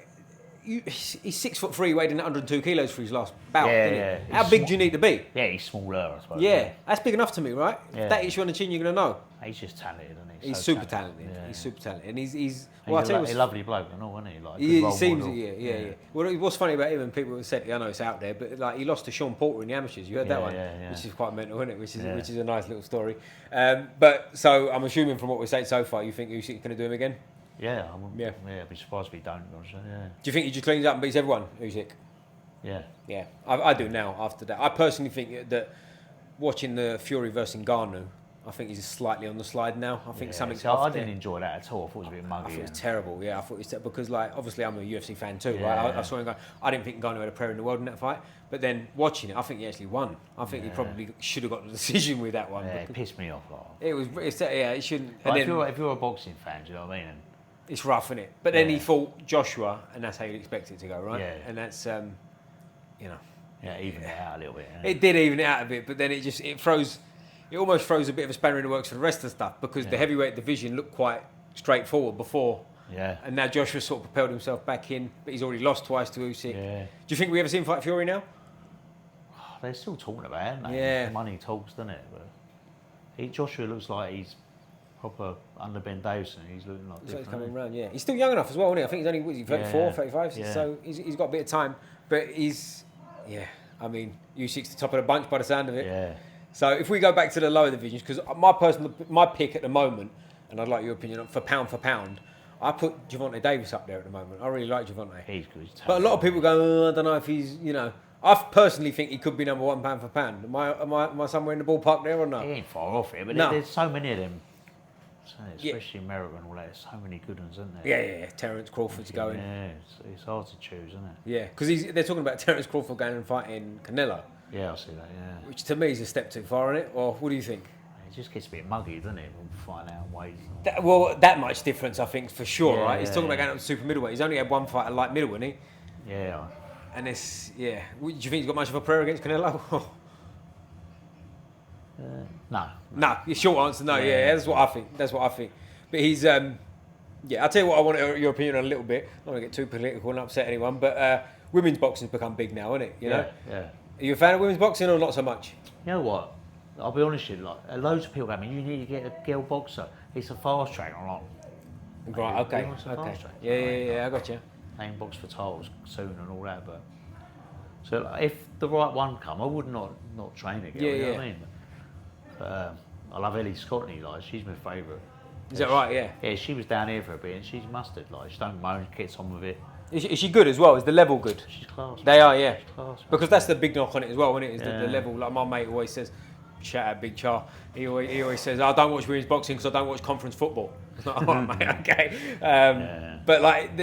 he's 6'3", weighed in 100 kilos for his last bout. Yeah. How big do you need to be? Yeah, he's smaller, I suppose. Yeah, that's big enough to me, right? Yeah. If that hits you on the chin, you're gonna know. He's just talented, isn't he? He's so super talented. Yeah. He's super talented, and he's a lovely bloke, and all, isn't he? Like he seems, yeah. Well, what's funny about him, and people said, I know it's out there, but like he lost to Sean Porter in the amateurs. You heard that one, which is quite mental, isn't it? Which is a nice little story. But so I'm assuming from what we're saying so far, you think Usyk's gonna do him again? Yeah, I'd be surprised if he don't. Yeah. Do you think he just cleans up and beats everyone, Usyk? Yeah. Yeah, I do now after that. I personally think that watching the Fury versus Ngannou, I think he's slightly on the slide now. I think something. I didn't enjoy that at all. I thought it was a bit muggy. I thought it was terrible. Yeah, I thought it was because like obviously I'm a UFC fan too, right? I saw him go. I didn't think Ngannou had a prayer in the world in that fight, but then watching it, I think he actually won. I think he probably should have got the decision with that one. Yeah, it pissed me off. It shouldn't. Like, if you're a boxing fan, do you know what I mean? It's rough, isn't it? But then he fought Joshua, and that's how you'd expect it to go, right? Yeah. And that's, Yeah, evened it out a little bit. It did even it out a bit, but then it almost throws a bit of a spanner in the works for the rest of the stuff because the heavyweight division looked quite straightforward before. Yeah. And now Joshua sort of propelled himself back in, but he's already lost twice to Usyk. Yeah. Do you think we ever see him fight Fury now? They're still talking about it, aren't they? Yeah. Money talks, doesn't it? But Joshua looks like he's proper under Ben Davison. He's looking like different. He's coming around, yeah. He's still young enough as well, isn't he? I think he's only, what is he, 34, 35? Yeah. So he's got a bit of time. But I mean, Usyk's the top of the bunch by the sound of it. Yeah. So if we go back to the lower divisions, because my pick at the moment, and I'd like your opinion for pound, I put Gervonta Davis up there at the moment. I really like Gervonta. He's good. But a lot of people go, I don't know if he's, I personally think he could be number one pound for pound. Am I somewhere in the ballpark there or not? He ain't far off it, but there's so many of them. Especially America and all that, there's so many good ones, isn't there? Yeah. Terence Crawford's going. Yeah, it's hard to choose, isn't it? Yeah, because they're talking about Terence Crawford going and fighting Canelo. Yeah, I see that, yeah. Which to me is a step too far, isn't it? Or what do you think? It just gets a bit muggy, doesn't it? Fighting out weight. That much difference, I think, for sure, right? He's talking about going up to super middleweight. He's only had one fight at light middle, hasn't he? Yeah. And do you think he's got much of a prayer against Canelo? No. No, your short answer, no. Yeah, that's what I think. But he's, I'll tell you what I want your opinion on a little bit. I don't want to get too political and upset anyone, but women's boxing's become big now, isn't it? Yeah. Are you a fan of women's boxing or not so much? You know what? I'll be honest with you, like, loads of people go, you need to get a girl boxer. It's a fast track or not. Right, okay. Yeah, I got you. They ain't box for titles soon and all that, but... So like, if the right one come, I would not train a girl, you know what I mean? But I love Ellie Scotney, like, she's my favourite. Is that right, yeah? Yeah, she was down here for a bit and she's mustard, like, she don't moan, gets on with it. Is she good as well? Is the level good? She's class. They are, yeah. Class, because that's the big knock on it as well, isn't it? Is the level. Like my mate always says, shout out Big Char. He always says, I don't watch women's boxing because I don't watch conference football. It's not, all right, mate, okay. But like,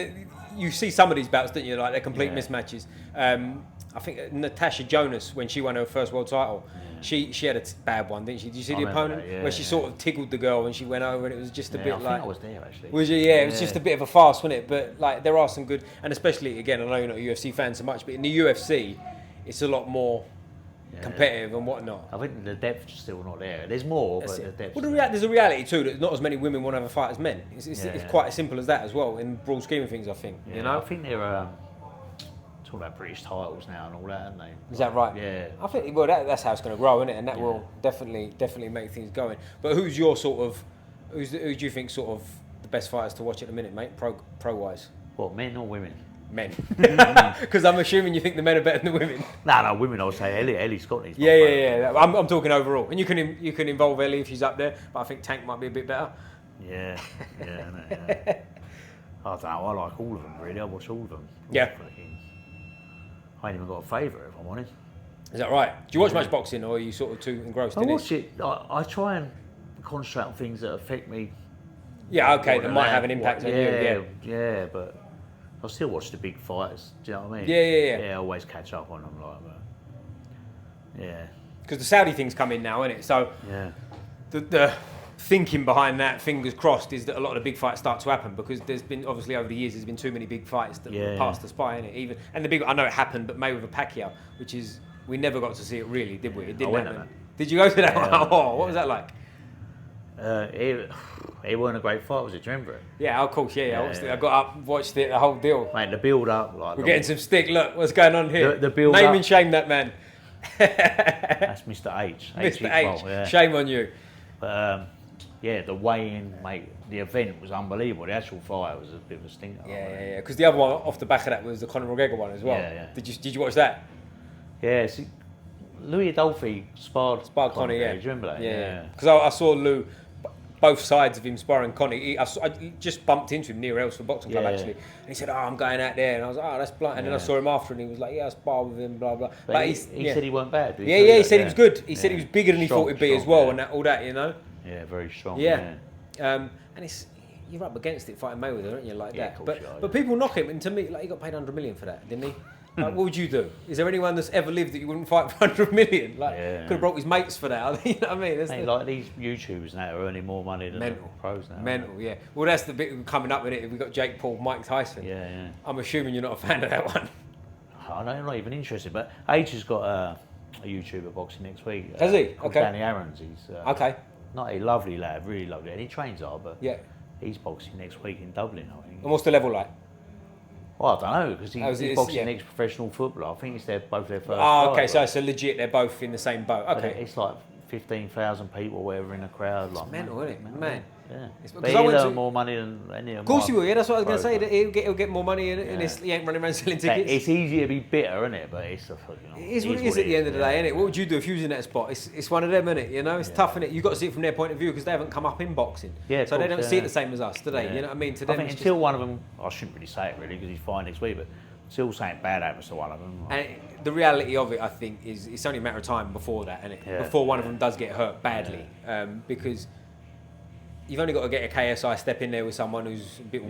you see some of these bouts, don't you? Like they're complete mismatches. I think Natasha Jonas, when she won her first world title, she had a bad one, didn't she? Did you see the opponent where she sort of tickled the girl and she went over and it was just a bit I like. think I was there actually. Was you? Yeah, it was just a bit of a farce, wasn't it? But like there are some good, and especially again, I know you're not a UFC fan so much, but in the UFC, it's a lot more competitive and whatnot. I think the depth's still not there. There's more, but the depth. Well, there's a reality too that not as many women want to have a fight as men. It's quite as simple as that as well in the broad scheme of things. I think. You know. I think they're talking about British titles now and all that, aren't they? Is that right? Yeah. I think that's how it's going to grow, isn't it? And that will definitely make things going. But who's your sort of who do you think sort of the best fighters to watch at the minute, mate? Pro wise. What, men or women? Men. Because I'm assuming you think the men are better than the women. No, women. I would say Ellie Scott needs. Yeah. I'm talking overall, and you can involve Ellie if she's up there, but I think Tank might be a bit better. Yeah. I don't know. I like all of them really. I watch all of them. Yeah. I ain't even got a favourite, if I'm honest. Is that right? Do you watch much boxing, or are you sort of too engrossed in it? I watch it. I try and concentrate on things that affect me. Yeah, okay, that might have an impact on you. Yeah, but I still watch the big fights. Do you know what I mean? Yeah. Yeah, I always catch up on them, yeah. Because the Saudi thing's come in now, isn't it? So the thinking behind that, fingers crossed, is that a lot of the big fights start to happen because there's been obviously over the years there's been too many big fights that passed us by, innit? Even and the big, I know it happened, but Mayweather Pacquiao, which is we never got to see it really, did we? It didn't happen. Did you go to that one? What was that like? It wasn't a great fight, was it? Do you remember it? Yeah, of course, I got up, watched it, the whole deal. Mate, the build up, we're getting some stick. Look, what's going on here? The build Name up. and shame that man. That's Mr. H. Mr. H. Shame on you. But the weigh-in, mate, the event was unbelievable. The actual fight was a bit of a stinker. Yeah. Because the other one off the back of that was the Conor McGregor one as well. Yeah. Did you watch that? Yeah. See, Louis Adolphe sparred Conor. Yeah. Do you remember that? Yeah. Because I saw Lou, both sides of him sparring Conor. I just bumped into him near Aylesford Boxing Club actually, and he said, "I'm going out there," and I was like, "Oh, that's blunt." And then I saw him after, and he was like, "Yeah, I sparred with him, blah blah." But he said he weren't bad. He said he was good. He said he was bigger than he thought he'd be as well, and all that, you know. Yeah, very strong. And you're up against it fighting Mayweather, aren't you? Like that. But people knock him, and to me, like he got paid 100 million for that, didn't he? Like, what would you do? Is there anyone that's ever lived that you wouldn't fight for 100 million? Like, could have brought his mates for that. You know what I mean? Like these YouTubers now are earning more money than the pros now. Mental, yeah. Well, that's the bit coming up with it. We've got Jake Paul, Mike Tyson. Yeah. I'm assuming you're not a fan of that one. I'm not even interested. But H has got a YouTuber boxing next week. Has he? Okay. Danny Aarons. He's not a lovely lad, really lovely, and he trains hard. But he's boxing next week in Dublin, I think. And what's the level like? Well, I don't know, because he's boxing next professional footballer. I think it's both their first okay, fight, so legit, they're both in the same boat. Okay. But it's like 15,000 people, whatever, in the crowd. It's like, mental, isn't it? Man. Yeah. But he'll earn more money than any of them. Of course he will, that's what I was going to say. He'll get more money and he ain't running around selling tickets. It's easy to be bitter, isn't it? But it's a fucking... It is what it is at the end of the day, isn't it? What would you do if you was in that spot? It's one of them, isn't it? You know, it's tough, isn't it? You've got to see it from their point of view because they haven't come up in boxing. Yeah, so they don't see it the same as us, do they? You know what I mean? To them, I think until one of them... I shouldn't really say it, really, because he's fine next week, but until something bad happens to one of them... And the reality of it, I think, is it's only a matter of time before that, isn't it? Yeah. Before one of them does get hurt badly. Because... You've only got to get a KSI step in there with someone who's a bit,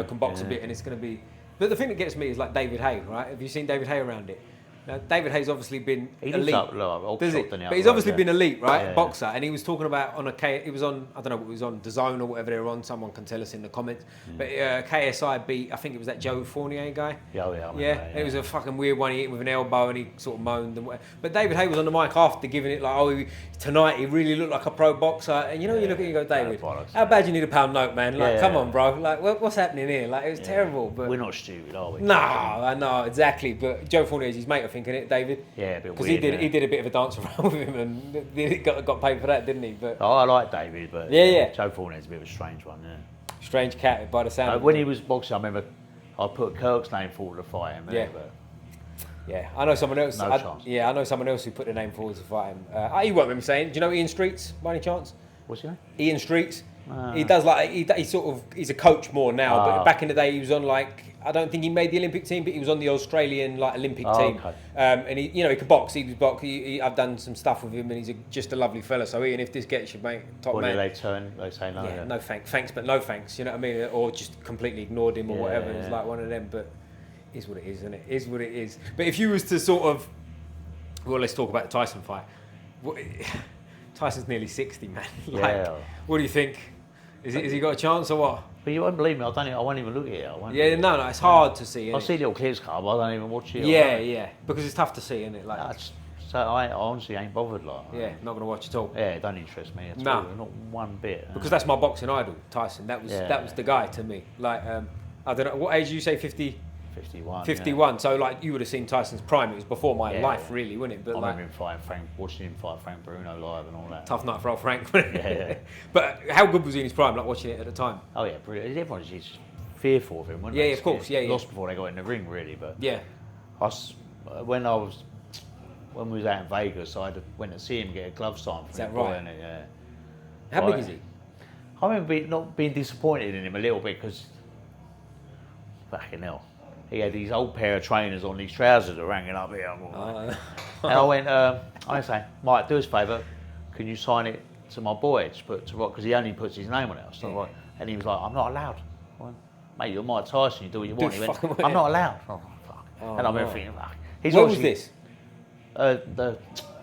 can box a bit, and it's going to be. But the thing that gets me is like David Haye, right? Have you seen David Haye around it? Now, David Hayes obviously been elite. Does he? But he's obviously been elite, right? Boxer, and he was talking about it was on, I don't know, it was on DAZN or whatever they were on. Someone can tell us in the comments. But KSI beat, I think it was that Joe Fournier guy. It was a fucking weird one. He hit with an elbow and he sort of moaned and whatever. But David Haye was on the mic after giving it like, tonight he really looked like a pro boxer. And you look at him and go, David, how bad you need a pound note, man? Like, come on, bro. Like, what's happening here? Like, it was terrible. But we're not stupid, are we? No, I know exactly. But Joe Fournier's his mate, I think, isn't it, David? Yeah, a bit weird. Because he did a bit of a dance around with him and got paid for that, didn't he? But I like David, but Joe Fournier's a bit of a strange one. Yeah, strange cat by the sound. When he was boxing, I remember I put Kirk's name forward to fight him. Yeah, I know someone else. No chance. Yeah, I know someone else who put their name forward to fight him. He won't remember saying. Do you know Ian Streets by any chance? What's your name? Ian Streets. He does he's a coach more now, but back in the day he was on I don't think he made the Olympic team, but he was on the Australian Olympic team. Okay. And he, he could box. He was box. I've done some stuff with him, and he's just a lovely fella. So Ian, if this gets you, mate, top man. What do they say no? Yeah, no thanks, but no thanks. You know what I mean? Or just completely ignored him or whatever. It's like one of them. But is what it is, isn't it? Is what it is. But if you was to sort of, well, let's talk about the Tyson fight. Tyson's nearly 60, man. What do you think? Has he got a chance or what? But you won't believe me. I won't even look at it. No, it's hard to see. I see little clips, but I don't even watch it. Yeah, because it's tough to see, isn't it? So I honestly ain't bothered. Not going to watch at all. Yeah, it don't interest me at all. Not one bit. Because that's my boxing idol, Tyson. That was the guy to me. I don't know what age did you say, 50. 51. 51. Yeah. So you would have seen Tyson's prime. It was before my life, really, wasn't it? But I remember watching him fight Frank Bruno live and all that. Tough night for old Frank. But how good was he in his prime? Watching it at the time. Oh yeah, brilliant. Everyone was just fearful of him, wasn't they? Yeah, of course. Yeah, lost before they got in the ring, really. But when we was out in Vegas, I went to see him get a glove signed. Is that right? Yeah. How big is he? I remember not being disappointed in him a little bit because fucking hell. He had these old pair of trainers on, these trousers that were hanging up here. And I went, I say, Mike, do us a favour, can you sign it to my boy because he only puts his name on it. So and he was like, I'm not allowed. I went, mate, you're Mike Tyson, you do what you want. He went, I'm not allowed. Oh, fuck. And I remember thinking, fuck. When was this? The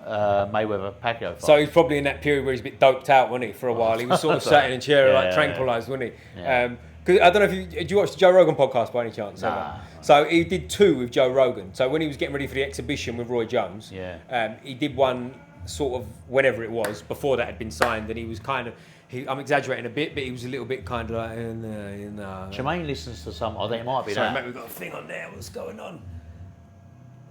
Mayweather Pacquiao fight. So he's probably in that period where he's a bit doped out, wasn't he, for a while? He was sort of sat in a chair, tranquilised, wasn't he? Yeah. Cause I don't know if did you watch the Joe Rogan podcast by any chance? Nah. So he did 2 with Joe Rogan. So when he was getting ready for the exhibition with Roy Jones, he did one sort of whenever it was before that had been signed, and he was kind of. I'm exaggerating a bit, but he was a little bit kind of like. Jermaine listens to some. I think it might be Sorry, that. mate, we've got a thing on there. What's going on?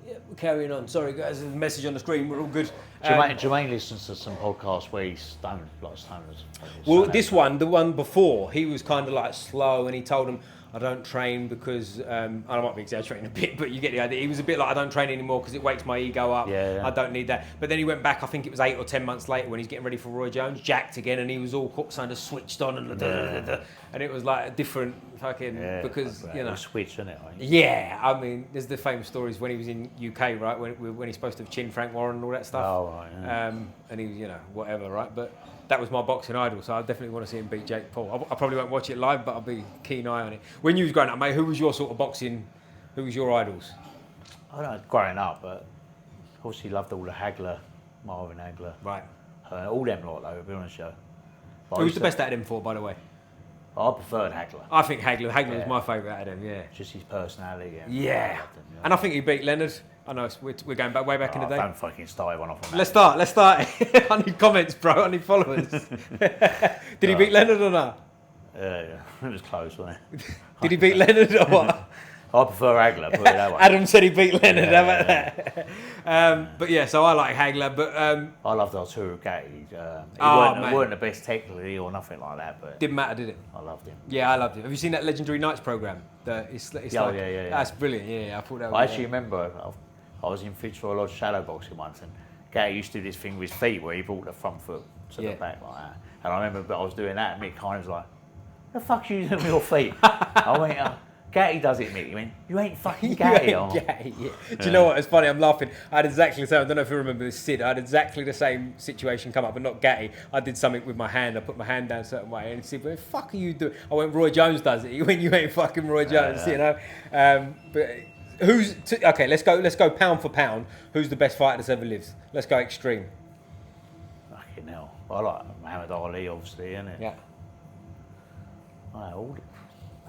Yeah, we're carrying on. Sorry, guys. There's a message on the screen. We're all good. Jermaine listens to some podcasts where he's stoned, like stoners. Well, this one, the one before, he was kind of slow, and he told him, I don't train because, I might be exaggerating a bit, but you get the idea. He was a bit like, I don't train anymore because it wakes my ego up. I don't need that. But then he went back, I think it was 8 or 10 months later when he's getting ready for Roy Jones, jacked again, and he was all kind of switched on, and it was like a different fucking, because, switch, isn't it? Yeah, I mean, there's the famous stories when he was in UK, right, when he's supposed to have chinned Frank Warren and all that stuff. Oh, right, yeah. And he was, whatever, right, but that was my boxing idol, so I definitely want to see him beat Jake Paul. I probably won't watch it live, but I'll be keen eye on it. When you was growing up, mate, who was your sort of boxing, who was your idols? I don't know, growing up, but obviously loved all the Hagler, Marvin Hagler. Right. All them lot, though, to be honest, Who was the best out of them for, by the way? I preferred Hagler. I think Hagler was my favourite out of them, yeah. Just his personality. Yeah. And I think he beat Leonard. I know we're going way back in the day. Don't fucking start one off on that. Let's start. I need comments, bro. I need followers. Did he beat Leonard or not? Yeah, it was close, wasn't it? Did he beat Leonard or what? I prefer Hagler, put it that way. Adam said he beat Leonard, how about that? But yeah, so I like Hagler, but... I loved Arturo Gatti. He weren't the best technically or nothing like that, but... Didn't matter, did it? I loved him. Yeah, I loved him. Have you seen that Legendary Nights programme? It's yeah. That's brilliant, yeah. I thought that was... I actually remember, I was in Fitzroy Lodge shadow boxing once, and Gatti used to do this thing with his feet where he brought the front foot to the back like that. And I remember I was doing that, and Mick kind of was like, the fuck you doing with your feet? I went, Gatti does it, Mick. He went, you ain't fucking Gatti. Gatti, yeah. Do you know what? It's funny, I'm laughing. I had exactly the same, I don't know if you remember this, Sid. I had exactly the same situation come up, but not Gatti. I did something with my hand. I put my hand down a certain way, and Sid went, what the fuck are you doing? I went, Roy Jones does it. He went, you ain't fucking Roy Jones, you know? But okay, let's go pound for pound. Who's the best fighter that's ever lived? Let's go extreme. Fucking hell. I like Muhammad Ali, obviously, innit? Yeah.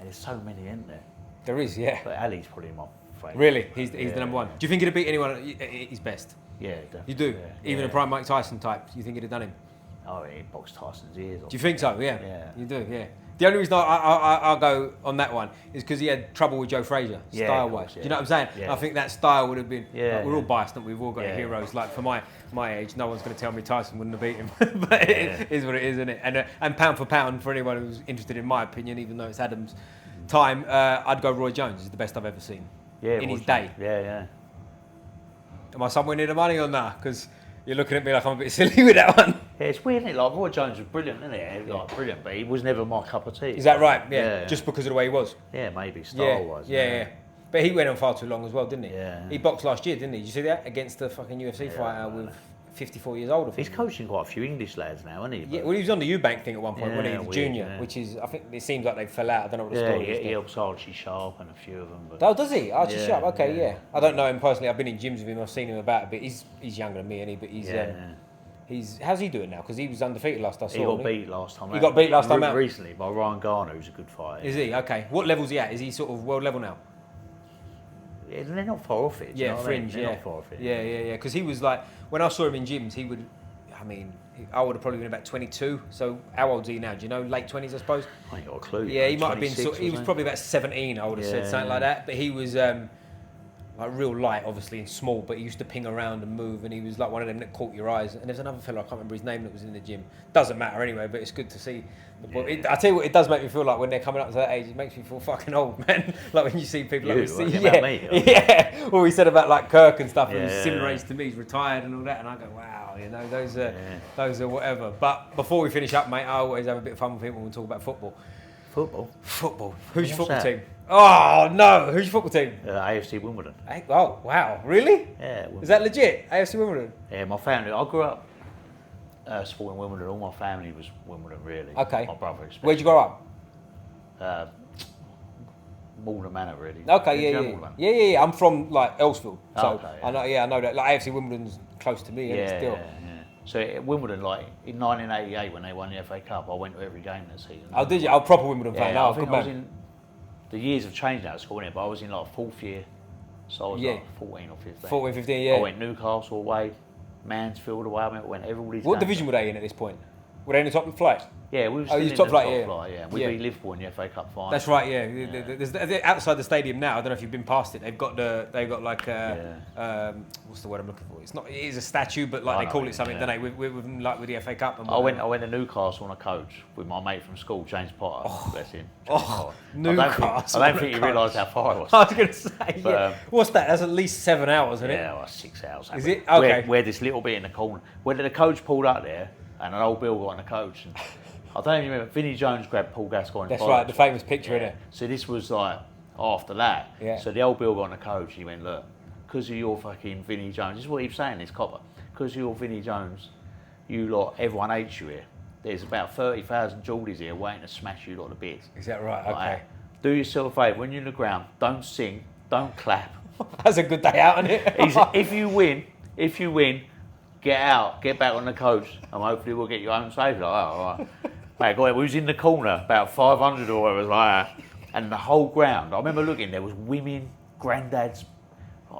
There's so many, isn't there? There is, yeah. But Ali's probably my favourite. Really? He's the number one. Do you think he'd have beat anyone at his best? Yeah, definitely. You do? Yeah. Even a prime Mike Tyson type, you think he'd have done him? Oh, he boxed Tyson's ears off. Do you think so? Yeah. Yeah. You do, yeah. The only reason I'll go on that one is because he had trouble with Joe Frazier, style-wise. Do you know what I'm saying? Yeah. I think that style would have been... we're all biased, and we've all got heroes. Like, for my age, no one's going to tell me Tyson wouldn't have beat him. But it is what it is, isn't it? And pound for pound, for anyone who's interested in my opinion, even though it's Adam's time, I'd go Roy Jones. He's the best I've ever seen. Yeah, in his day. Yeah. Am I somewhere near the money or not? Because you're looking at me like I'm a bit silly with that one. Yeah, it's weird, isn't it? Like, Roy Jones was brilliant, isn't it? Like, brilliant, but he was never my cup of tea. Is that right? Yeah. Just because of the way he was? Yeah, maybe, style-wise. Yeah. But he went on far too long as well, didn't he? Yeah. He boxed last year, didn't he? Did you see that? Against the fucking UFC fighter with 54 years old. He's coaching quite a few English lads now, isn't he? Yeah, well, he was on the Eubank thing at one point, wasn't he? The junior, which is, I think it seems like they fell out. I don't know what the story is. He helps Archie Sharp and a few of them. But oh, does he? Archie Sharp, okay, yeah. I don't know him personally. I've been in gyms with him. I've seen him about a bit. He's younger than me, isn't he? But how's he doing now? Because he was undefeated last I saw. He got beat last time out. He got beat last time out? Recently by Ryan Garner, who's a good fighter. Is he? Okay. What level's he at? Is he sort of world level now? Yeah, they're not far off it. Yeah, fringe, They're not far off it. Yeah. Because he was like, when I saw him in gyms, he would, I would have probably been about 22. So how old's he now? Do you know? Late 20s, I suppose? I ain't got a clue. Yeah, he might have been, he was probably about 17, I would have said, something like that. But he was like real light, obviously, and small, but he used to ping around and move, and he was like one of them that caught your eyes. And there's another fellow, I can't remember his name, that was in the gym. Doesn't matter anyway, but it's good to see. I tell you what, it does make me feel like when they're coming up to that age, it makes me feel fucking old, man. Like when you see people like we see. Yeah. Well, we said about like Kirk and stuff, and he's similar age to me, he's retired and all that, and I go, wow, those are whatever. But before we finish up, mate, I always have a bit of fun with people when we talk about football. Football. Who's your football team? Oh no, who's your football team? AFC Wimbledon. Oh wow, really? Yeah. Wimbledon. Is that legit? AFC Wimbledon? Yeah, my family. I grew up supporting Wimbledon. All my family was Wimbledon, really. Okay. My brother especially. Where'd you grow up? Malden Manor, really. Okay, yeah. I'm from like Elsfield, so I know that. Like AFC Wimbledon's close to me, still. So at Wimbledon, like in 1988 when they won the FA Cup, I went to every game that season. Oh, did you? I'm a proper Wimbledon fan. I think I was in. The years have changed now at school, but I was in like fourth year, so I was like 14 or 15. 14, 15, yeah. I went Newcastle away, Mansfield away. I went all these. What division were they in at this point? Were they in the top flight? Yeah, we were still in the top flight. We beat Liverpool in the FA Cup final. That's right. Yeah. There's outside the stadium now. I don't know if you've been past it. They've got like what's the word I'm looking for? It's not. It is a statue, but like they call it something, don't they? With the FA Cup. And I went to Newcastle on a coach with my mate from school, James Potter. Bless him. Newcastle. I don't think he realised how far it was. I was going to say. But, what's that? That's at least 7 hours, isn't it? Yeah, well, 6 hours. Is it? Okay. Where this little bit in the corner, where the coach pulled up there, and an old Bill got on the coach. And I don't know if you remember, Vinnie Jones grabbed Paul Gascoigne. That's right, the famous picture, innit? So this was like after that. Yeah. So the old Bill got on the coach, he went, look, because of your fucking Vinnie Jones, this is what he was saying, this copper, because of your Vinnie Jones, you lot, everyone hates you here. There's about 30,000 Geordies here waiting to smash you lot to bits. Is that right? Like, okay. Do yourself a favour, when you're on the ground, don't sing, don't clap. That's a good day out, isn't it? If you win, get out, get back on the coach, and hopefully we'll get you home safely. Like, all right. Mate, we was in the corner, about 500 or whatever, like that. And the whole ground, I remember looking, there was women, granddads,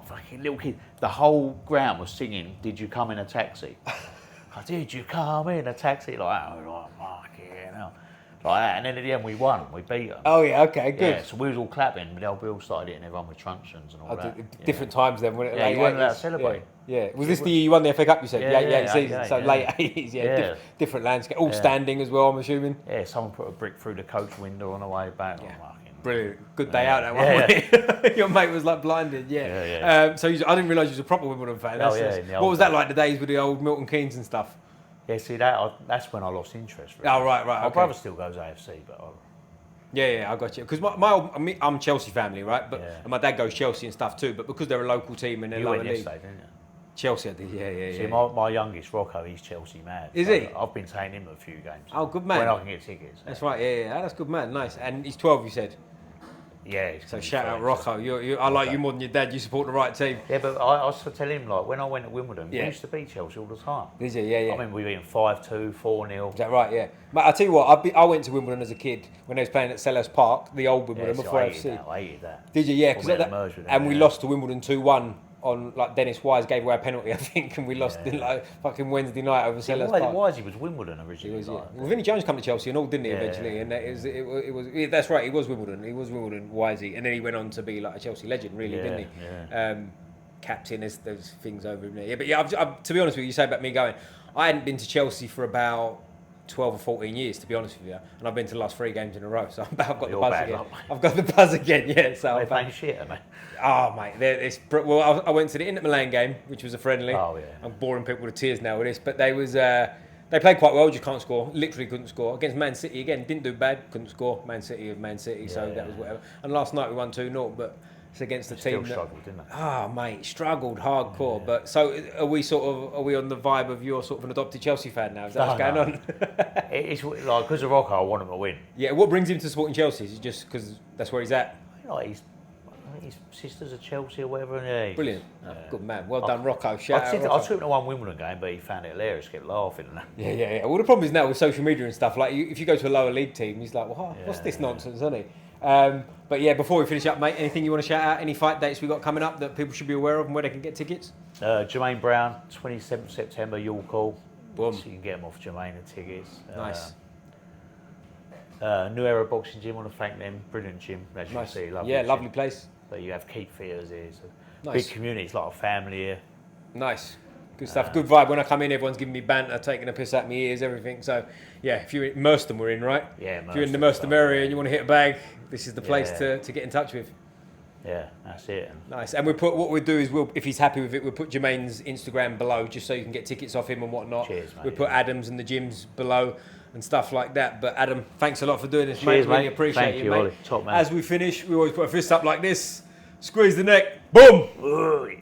fucking little kids. The whole ground was singing, "Did you come in a taxi?" Did you come in a taxi? Like that. I was like, fucking hell. Like that. And then at the end we won, we beat them. Oh yeah, okay, good. Yeah, so we was all clapping, but the old Bill started hitting everyone with truncheons and all that. Different times then, wasn't it? Yeah, you weren't allowed to celebrate. Yeah. Was this the year you won the FA Cup, you said? Yeah, season. So late 80s, different landscape. All standing as well, I'm assuming. Yeah, someone put a brick through the coach window on the way back. Yeah. Brilliant. Good day out that one, wasn't it? Your mate was like blinded, So I didn't realise you was a proper Wimbledon fan. What was that like, the days with the old Milton Keynes and stuff? Yeah, see, that's when I lost interest. Really. Oh, right. My brother still goes AFC, but... I got you. Because I'm Chelsea family, right? But and my dad goes Chelsea and stuff too. But because they're a local team and they're lower league. You went yesterday, didn't you? Chelsea, I did. Yeah. See, my youngest Rocco, he's Chelsea mad. Is he? I've been taking him to a few games. Oh, good man. When I can get tickets. That's right. Yeah. That's good man. Nice. And he's 12, you said. Yeah. So shout out Rocco. I like you more than your dad. You support the right team. Yeah, but I was to tell him, like, when I went to Wimbledon, we used to beat Chelsea all the time. Did you? Yeah. I mean, we beat them 5-2, 4-0. Is that right? Yeah. But I tell you what, I went to Wimbledon as a kid when they was playing at Selhurst Park, the old Wimbledon before FC. I hated that. Did you? Yeah. And we lost to Wimbledon 2-1. On like Dennis Wise gave away a penalty, I think, and we lost in like fucking Wednesday night over Selhurst Park. Wise was Wimbledon originally. Well, Vinnie Jones came to Chelsea and all, didn't he? Eventually, and it was that's right. He was Wimbledon. Wisey, and then he went on to be like a Chelsea legend, really, didn't he? Yeah. Captain, there's things over him there. Yeah, but I've, to be honest with you say about me going, I hadn't been to Chelsea for about 12 or 14 years, to be honest with you, and I've been to the last 3 games in a row, so I've got the buzz again. I've got the buzz again, yeah. So they're playing shit, mate. Oh, mate, well, I went to the Inter Milan game, which was a friendly. Oh, yeah. I'm boring people to tears now with this, but they was. They played quite well, just can't score. Literally couldn't score. Against Man City again, didn't do bad, couldn't score. Man City, so that was whatever. And last night we won 2-0, but it's against the team that struggled, didn't they? mate, struggled hardcore. But so are we on the vibe of you're sort of an adopted Chelsea fan now? Is that what's going on? It's like, because of Rocco, I want him to win. Yeah, what brings him to supporting Chelsea? Is it just because that's where he's at? Like I think his sister's at Chelsea or whatever. And yeah, Brilliant. Good man. Well done, Rocco. Shout out, I Rocco. took him to one Wimbledon game, but he found it hilarious, kept laughing and that. Yeah. Well, the problem is now with social media and stuff, like if you go to a lower league team, he's like, well, what's this nonsense, isn't he? But yeah, before we finish up, mate, anything you want to shout out? Any fight dates we got coming up that people should be aware of and where they can get tickets? Jermaine Brown, 27th September, York Hall. Boom. So you can get them off Jermaine and tickets. Nice. New Era Boxing Gym, I want to thank them. Brilliant gym, as you can see. Lovely gym. Lovely place. But you have Keith Fears here. It's a Nice. big community, it's like a family here. Nice. Good stuff. Good vibe. When I come in, everyone's giving me banter, taking a piss at me ears, everything. So, yeah, if you're in Merstham, we're in, right? Yeah, If you're in the Merstham area and you want to hit a bag, this is the place to get in touch with. Yeah, that's it. Nice. And what we'll do is if he's happy with it, we'll put Jermaine's Instagram below just so you can get tickets off him and whatnot. Cheers, mate. We'll put Adam's and the gyms below and stuff like that. But Adam, thanks a lot for doing this, Cheers, mate. Really mate. appreciate Thank you, mate. Ollie. Top man. As we finish, we always put a fist up like this, squeeze the neck, boom!